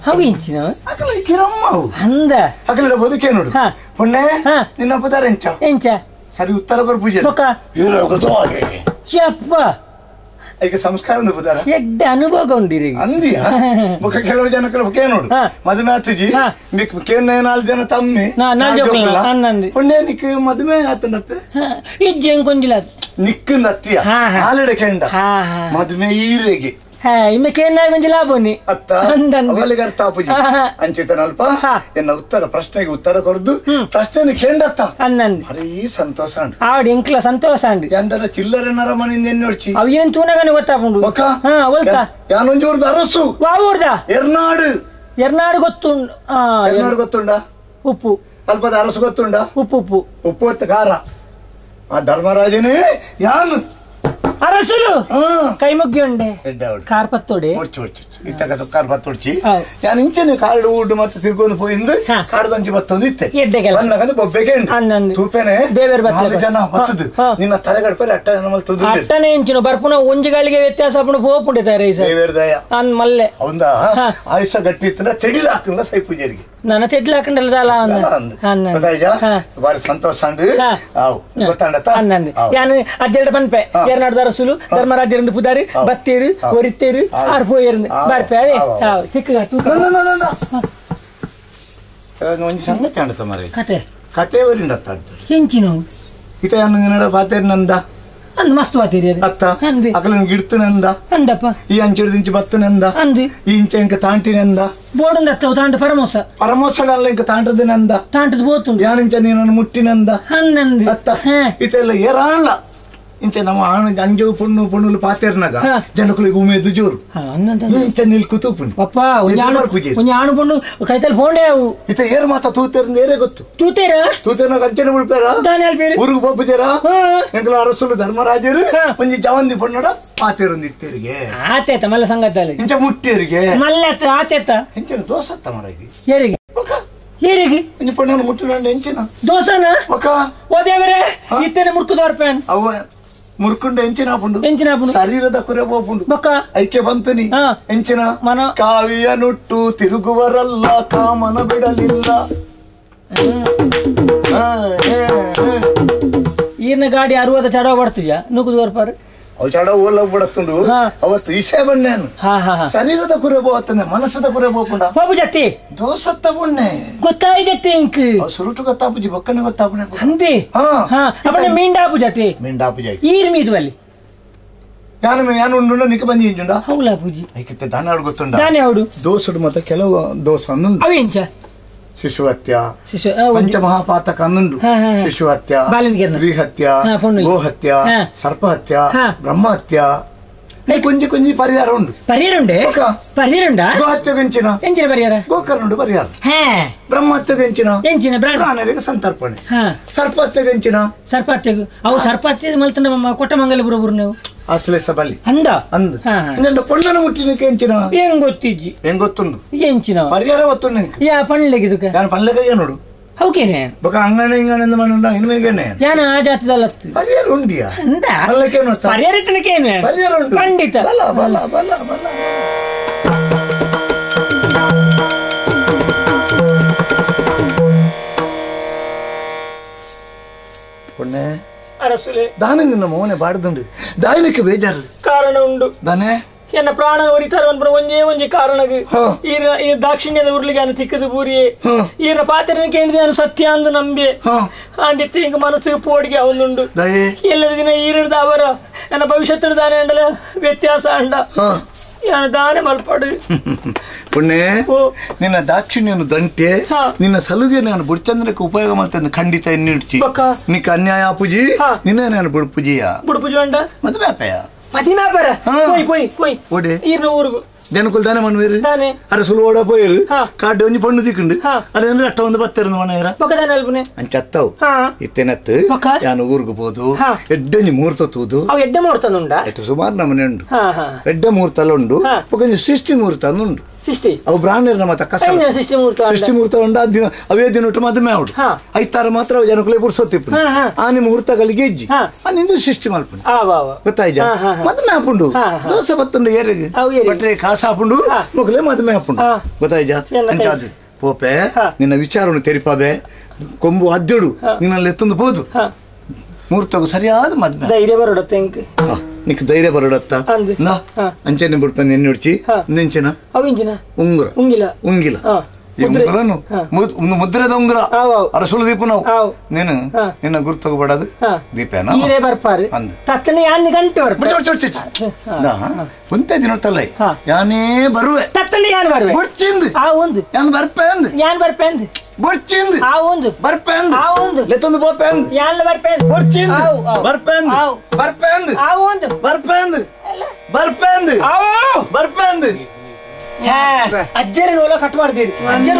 ಹವಿಂಚಿನ ಅಕಲ ಕಿರಮ್ಮವು ಅಂದ ಅಕಲ ಬದುಕೆ ನೋಡು ಪುಣ್ಣೆ ನಿನ್ನ ಪುದಾರ ಎಂಚ ಎಂಚ ಸರಿ ಉತ್ತರ ಕೊರ್ ಪೂಜೆ ಬೊಕ್ಕ ಇರೋ ಗೊತ್ತುವಾಗೆ ಚಪ್ಪ ಅದಕ್ಕೆ ಸಂಸ್ಕಾರ ಬುದಾರ ಎಡ್ಡ ಅನುಭವ ಉಂಡಿರಿ ಅಂದಿಯಾ ಮುಖ ಕೆಲವು ಜನಕ್ಕೆ ಕೇ ನೋಡು ಮದುವೆ ಆತಜಿ ಕೇನ್ 4 ಜನ ತಮ್ಮಿ ಪುಣ್ಯ ನಿಕ್ ಮದುವೆ ಆತನಪ್ಪ ಇಜ್ಜೆಂಗ್ ಕೊಂಜಿಲ ನಿಕ್ಕ ನತ್ತಿಯ ಹಾಲಿಡ ಕೆಂಡ ಮದುವೆ ಈರೆಗೆ ಇನ್ನು ಕೇನ್ನಾಗ ಒಂದು ಲಾಭನಿ ಅತ್ತ ಅವಳಿಗೆ ಅರ್ಥ ಆಪುಜಿ ಅಂಚಿತನಲ್ಪ ಎನ್ನ ಉತ್ತರ ಪ್ರಶ್ನೆಗೆ ಉತ್ತರ ಕೊರದು ಪ್ರಶ್ನೆ ಕೇಂಡತ್ತ ಅನ್ನಂದು ಭಾರಿ ಸಂತೋಷ ಅಂಡ್ ಆವಿಡ ಇಂಕ್ಲ ಸಂತೋಷ ಅಂಡಿ ಎಂದರ ಚಿಲ್ಲರೆ ನರ ಮನಿಂದ ಎನ್ನೊಡ್ಚಿ ಅವು ಏನ್ ತೂನಗನೆ ಗೊತ್ತಾಪುಂಡು ಒಕ್ಕ ಒಲ್ತಾ ಯಾನೊಂಜೂರ್ದ ಅರಸು ವಾವೂರ್ದ ಎರ್ನಾಡು ಗೊತ್ತುಂಡು ಎರ್ನಾಡು ಗೊತ್ತುಂಡ ಉಪ್ಪು ಅಲ್ಪದ ಅರಸು ಗೊತ್ತುಂಡ ಉಪ್ಪು ಹೊತ್ತ ಖಾರ ಆ ಧರ್ಮರಾಜನೇ ಯಾನು ಅರಸುಲು ಕೈ ಮುಗ್ಗಿ ಉಂಡೆ ಕಾರ್ಪತ್ತೋಡೆ ಕಾರ್ಪತ್ತೊಡ್ಚಿ ಯಾನ್ ಇಂಚನೆ ಕಾಡು ಊಡು ಮತ್ತೆ ತಿರ್ಕೊಂಡು ಹೋಯಿಂದ ಕಾಡ್ದಂಚಿ ಬತ್ತೊಂದು ಇತ್ತೆ ಬನ್ನಗಂದು ಬೊಬ್ಬೆಗೆ ತೂಪೇನೆ ದೇವರ ಜನ ಬತ್ತದು ನಿನ್ನ ತಲೆಗಡ್ಪರೆ ಅಟ್ಟ ನಮ್ಮಲ್ಲಿ ಅಟ್ಟನೆ ಇಂಚಿನ ಬರ್ಪುನ ಒಂಜಿಗಳಿಗೆ ವ್ಯತ್ಯಾಸ ಪುಣ ಹೋಗ್ಬಿಟ್ಟೆ ದೇವರ ದಯ ಅನ್ ಮಲ್ಲೆ ಹೌದಾ ಆಯುಷ ಗಟ್ಟಿ ಇತ್ತಂದ್ರೆ ತೆಡಿಲ ಹಾಕಂದ ಸೈ ಪೂಜಾರಿಗೆ ನನ್ನ ತೆಡ್ಲ ಹಾಕೊಂಡಲ್ಲ ಬಾರಿ ಸಂತೋಷ ಗೊತ್ತಾಂಡತ್ತ ಯಾನು ಅದ್ದೆರಡು ಬನ್ಪೆ ಎರನಾಡು ಅರಸುಲು ಧರ್ಮರಾಜರಿಂದ ಪುದಾರಿ ಬತ್ತೇರು ಒರಿತ್ತೇರು ಆರ್ಪೋಯರು ಬರ್ಪೆ ಚಿಕ್ಕ ಒಂಜಿ ಸಂಗತಿ ಆಂಡತ ಮಾರೆ ಕತೆ ಕತೆ ಒರಿಂಡತ್ತ ಹೆಂಚಿನ ಇತ ಯಾನು ಪಾತೇರಿ ನಂದ ಅಂದ್ ಮಸ್ತ್ ಬಾತೀರಿ ಅತ್ತ ಅಕಲ ಗಿಡ್ತನಂದ ಅಂದಪ್ಪ ಈ ಅಂಚೆಡ್ದಿಂಚಿ ಬತ್ತನಂದ ಅಂದಿ ಈ ಇಂಚೆ ಇಂಕ ತಾಂಟಿನಂದ ಬೋರ್ಡ್ ಹಚ್ಚವು ತಾಂಟ ಪರಮೋತ್ಸವ ಇಂಕ ತಾಂಟದಿನಂದ ತಾಂಟದ ಬೋತುಂಡು ಯಾನಿಂಚ ನೀನನ್ನು ಮುಟ್ಟಿನಂದ ಹನ್ನಂದಿ ಅತ್ತ ಇತೆಲ್ಲ ಏರಾಳ ಇಂಚೆ ನಮ್ಮ ಅಂಜು ಪುಣ್ಣುಲು ಪಾತೇರ್ನಾಗ ಜನಕುಲಿಗೆ ಉಮೇದು ಜೋರು ಇಂಚೆ ನಿಲ್ ಕುತು ಪುಣ್ಣು ಪಪ್ಪ ಆಣು ಪುಣ್ಣು ಕೈತಲ್ ಫೋಂಡೆ ಅವು ಇತ ಏರ್ ಮಾತ ತೂತೇರ್ನ ಏರೇ ಗೊತ್ತು ತೂತೇರ್ನಾಗ ಅಂಚೆನ ಬಿಡ್ಪೇರ ಊರಿಗೆ ಹೋಗ್ಬಿದ್ದೀರ ಎಂಕಲ ಅರಸುಲು ಧರ್ಮರಾಜರು ಒಂಜಿ ಜವಂದಿ ಪುಣ್ಣಡ ಪಾತೇರೊಂದು ಇತ್ತೇರಿಗೆ ಆತೇತ ಮಲ್ಲ ಸಂಗತಲ್ಲಿ ಇಂಚೆ ಮುಟ್ಟೇರಿಗೆ ಮಲ್ಲೆತ್ತ ಆತೇತ ಇಂಚೆನ ದೋಸತ್ತ ಮರಗಿ ಏರಿಗೆ ಏರಿಗೆ ಇಂಚೆ ಪುಣ್ಣ ಮುಟ್ಟಿನ ಎಂಚಿನ ದೋಸನ ಓ ದೇವರೇ ಇತ್ತೇನೆ ಮುರ್ಕುದವ್ರಪೇನ್ ಅವ ಮುರ್ಕುಂಡ ಎಂಚಿನ ಶರೀರದ ಕುರೆ ಹೋಗ್ಬುಂಡು ಐಕ್ಯ ಬಂತನಿ ಎಂಚಿನ ಮನ ಕಾವಿಯ ನುಟ್ಟು ತಿರುಗುವರಲ್ಲ ಕಾಮನ ಬಿಡಲಿಲ್ಲ ಈರ್ನ ಗಾಡಿ 60 ಚಡವ ಬಡ್ತಿದ್ಯಾ ನುಗ್ಗುದವ್ರಪಾರ ಅವು ಚಡ ಓಲಾಗ ಬಿಡತ್ತುಂಡು ಅವತ್ತು ಈಸೆ ಬಣ್ಣೇನು ಶರೀರದ ಕುರೆ ಹೋಗ್ತಾನೆ ಮನಸ್ಸದ ಕುರೆ ಹೋಗ್ಕೊಂಡ ಬಾಬು ಜತ್ತಿ ದೋಸತ್ತ ಬಣ್ಣೆ ಗೊತ್ತಾಯ್ತತ್ತೆ ಇಂಕ್ ಸುರುಟು ಗೊತ್ತಾಪುಜಿ ಬೊಕ್ಕನೆ ಗೊತ್ತಾಪನೆ ಅಂದಿ ಅವನ ಮೀಂಡಾಪು ಜತಿ ಈರ್ ಮೀದುವಲ್ಲಿ ಯಾನು ನಿಕ್ಕ ಬಂದಿ ಇಂಜುಂಡ ಹೌಲಾ ಪೂಜಿ ಐಕಿತ್ತೆ ದಾನ ಗೊತ್ತುಂಡ ದಾನೆ ಅವಡು ದೋಸಡು ಮತ್ತೆ ಕೆಲವು ದೋಸ ಅನ್ನೊಂದು ಅವೇಂಚ ಶಿಶುಹತ್ಯ ಪಂಚಮಹಾಪಾತಕ ಅನ್ನೊಂದು ಶಿಶುಹತ್ಯ ಸ್ತ್ರೀಹತ್ಯ ಗೋಹತ್ಯ ಸರ್ಪಹತ್ಯ ಬ್ರಹ್ಮಹತ್ಯ ಕೊಂಚಿ ಕೊಂಚಿ ಪರಿಹಾರ ಉಂಡು ಗೋಹತ್ಯೆಗೆ ಎಂಚಿನ ಪರಿಹಾರ ಗೋಕರ್ಣುಡು ಪರಿಹಾರ ಬ್ರಹ್ಮಹತ್ಯೆಗೆ ಎಂಚಿನ ಪ್ರಾಣರಿಗೆ ಸಂತರ್ಪಣೆ ಸರ್ಪಹತ್ಯೆಗೆ ಸರ್ಪಹತ್ಯೆಗೆ ಅವು ಸರ್ಪಹತ್ಯೆ ಮಲ್ತನ ಕೊಟ್ಟಮಂಗಲ ಬರೋಬ್ರು ನೀವು ಅಶ್ಲೇಷ ಬಲಿ ಅಂದ ಪೊಣ್ಣನ ಮುಟ್ಟಿನಕ್ಕೆ ಎಂಚಿನ ಹೆಂಗ್ ಗೊತ್ತಿಜ್ಜಿ ಹೆಂಗ್ ಗೊತ್ತುಂಡು ಎಂಚಿನ ಪರಿಹಾರ ಗೊತ್ತುಂಡು ಯಾ ಪಣ್ಲೆಗಿದಕ್ಕೆ ನಾನು ಪಲ್ಲೆಗೆ ನೋಡು ಅವಕೇನೆ ಬೊಕ ಅಂಗನೆ ಇಂಗನೆ ಮಂಡ ಇನ್ಮೇಗೇನೆ ಯಾನ ಆ ಜಾತದಲ್ಲತ್ತು ಪರಿಹಾರ ಉಂಡಿಯಾ ಅಂದ ಪಲ್ಲೆಗೆ ನೋಡು ಪರಿಹಾರ ಇಟ್ಟನಕೇನೆ ಪರಿಹಾರ ಉಂಟು ಖಂಡಿತ ಬಲ ಬಲ ಬಲ ಬಲ ಪೊಣ್ಣೆ ಅರಸುಲೆ ದಾನೆ ನಿನ್ನ ಮೋನೆ ಬಾಡದುಂಡು ದಾಯನಕ್ಕೆ ಬೇಜಾರು ಕಾರಣ ಉಂಡು ದಾನೆ ಎನ್ನ ಪ್ರಾಣ ಒರಿತಾರ ಒಂಜೇ ಕಾರಣಗೆ ಈ ದಾಕ್ಷಿಣ್ಯದ ಉರ್ಲಿಗೆ ಅನ್ನು ತಿಕ್ಕದು ಬೂರಿಯೇ ಈರ ಪಾತ್ರ ಕೇಳಿದೆ ನಾನು ಸತ್ಯ ಅಂದು ನಂಬಿ ಆಂಡಿತ್ತು ಹಿಂಗ ಮನಸ್ಸಿಗೆ ಪೋಡಿಗೆ ಅವನುಂಡು ಎಲ್ಲದ ದಿನ ಈರಿಡ್ದ ಅವರ ನನ್ನ ಭವಿಷ್ಯದ ದಾನೆ ಅಂಡಲ ವ್ಯತ್ಯಾಸ ಅಂಡ ದಾನೆ ಮಲ್ಪಾಡು ಪುಣ್ಯ ನಿನ್ನ ದಾಕ್ಷಿಣ್ಯನು ದಂಟೆ ನಿನ್ನ ಸಲುಗೆ ನಾನು ಬುಡ್ಚಂದ್ರಕ್ಕೆ ಉಪಯೋಗ ಮಾಡ್ತೇನೆ ಖಂಡಿತ ಇನ್ನಿಡ್ಚಿ ನಿಕ್ಕ ಅನ್ಯಾಯ ಪೂಜಿ ನಿನ್ನ ನಾನು ಬುಡ್ಪುಜಿಯ ಬುಡ್ಪುಜಿ ಅಂಡ ಮತ್ತೆ ವ್ಯಾಪಾಯ ಪತಿನಾಪರ ಓಡಿ ಈರ್ನ ಊರುಗು ಜನಕುಲ್ ದಾನೆ ಮನ್ವೇರು ಅರೆ ಸುಲು ಓಡ ಪೋಯರು ಕಾಡು ಒಂಜಿ ಪಣ್ಣು ತಿಕ್ಕಂಡು ಅದೇಂದ್ರೆ ಅಟ್ಟ ಒಂದು ಬತ್ತೇರು ಮನೆಯರ ಅಂಚತ್ತವು ಇತ್ತೆನತ್ತು ಯಾನು ಊರ್ಗು ಹೋದು ಎಡ್ಡಂಜಿ ಮುಹೂರ್ತ ತೂದು ಎಡ್ಡ ಮುಹೂರ್ತ ಎಟ್ಟು ಸುಮಾರು ನಮನೆ ಉಂಡು ಎಡ್ಡ ಮುಹೂರ್ತ ಉಂಡು ಒಂಜಿ ಸೃಷ್ಟಿ ಮುಹೂರ್ತ ಉಂಡು ಸೃಷ್ಟಿ ಅವು ಬ್ರಾಹ್ಮಣರ ಮತ ಸೃಷ್ಟಿ ಮುಹೂರ್ತ ಉಂಡು ಅವೇ ದಿನ ಮದುವೆ ಆಡು ಐತಾರ ಮಾತ್ರ ಜನಕುಲೆ ಪುರ್ಸೊತ್ತಿಪ್ಪು ಆನಿ ಮುಹೂರ್ತಗಳಿಗೆ ಹೆಜ್ಜಿ ನಿಂದು ಸೃಷ್ಟಿ ಮಲ್ಪು ಗೊತ್ತಾಯ್ಜ ಮದುವೆ ಹಾಪುಂಡು ದೋಸೆ ಬತ್ತುಂಡು ಏರಿಗೆ ಬಟ್ರೆ ಕಾಸು ಹಾಪುಂಡು ಮುಖಲೆ ಮದುವೆ ಹಾಪುಂಡು ಗೊತ್ತಾಯ್ಜ ಅಂಚಾದು ಪೋಪೆ ನಿನ್ನ ವಿಚಾರವನ್ನು ತೆರಿಪಾಬೆ ಕೊಂಬು ಅದ್ದೆಡು ನಿನ್ನಲ್ಲಿ ಎತ್ತೊಂದು ಬೋದು ಮುಹೂರ್ತಗೂ ಸರಿಯಾದ ಮದುವೆ ಧೈರ್ಯ ಬರೋಡತ್ತೆ నీకు ధైర్య బరుడత్త నా అంచెని బుడ్పని ఎన్ని ఉడిచి నించిన ఉంగుర ఉంగిల ఈ ఉంగురను ముద్ರದ ఉంగుರ ಅರಸುಲು ದೀಪನವು ನೀನು ನಿನ್ನ ಗುರ್ತೋಗಬಾಡದು ದೀಪೇನ ಅಂದ ತತ್ತನೆ ಯಾನ್ ಗಂಟೆ ಒಂತೆ ದಿನೋತ್ತಲ್ಲ ಯಾನೇ ಬರುವೆ ತತ್ತನೆ ಯಾನ್ ಬರುವೆ ಬುಡ್ಚಿಂದು ಆ ಒಂದು ಯಾನ್ ಬರ್ಪೇಂದು ಯಾನ್ ಬರ್ಪೇಂದು ಬುಡ್ಚಿಂದು ಆ ಒಂದು ಬರ್ಪೇಂದು ಆ ಒಂದು ಲೆತ್ತೊಂದು ಬೋಪೇಂದು ಯಾನ್ ಬರ್ಪೇಂದು ಬುಡ್ಚಿಂದು ಬರ್ಪೇಂದು ಬರ್ಪೇಂದು ಆ ಒಂದು ಬರ್ಪೇಂದು ಬರ್ಪೇಂದು ಬರ್ಪೇಂದು ಅಜ್ಜರ ನೋಲ ಕಟ್ ಮಾಡ್ತೀರಿ ಅಜ್ಜರ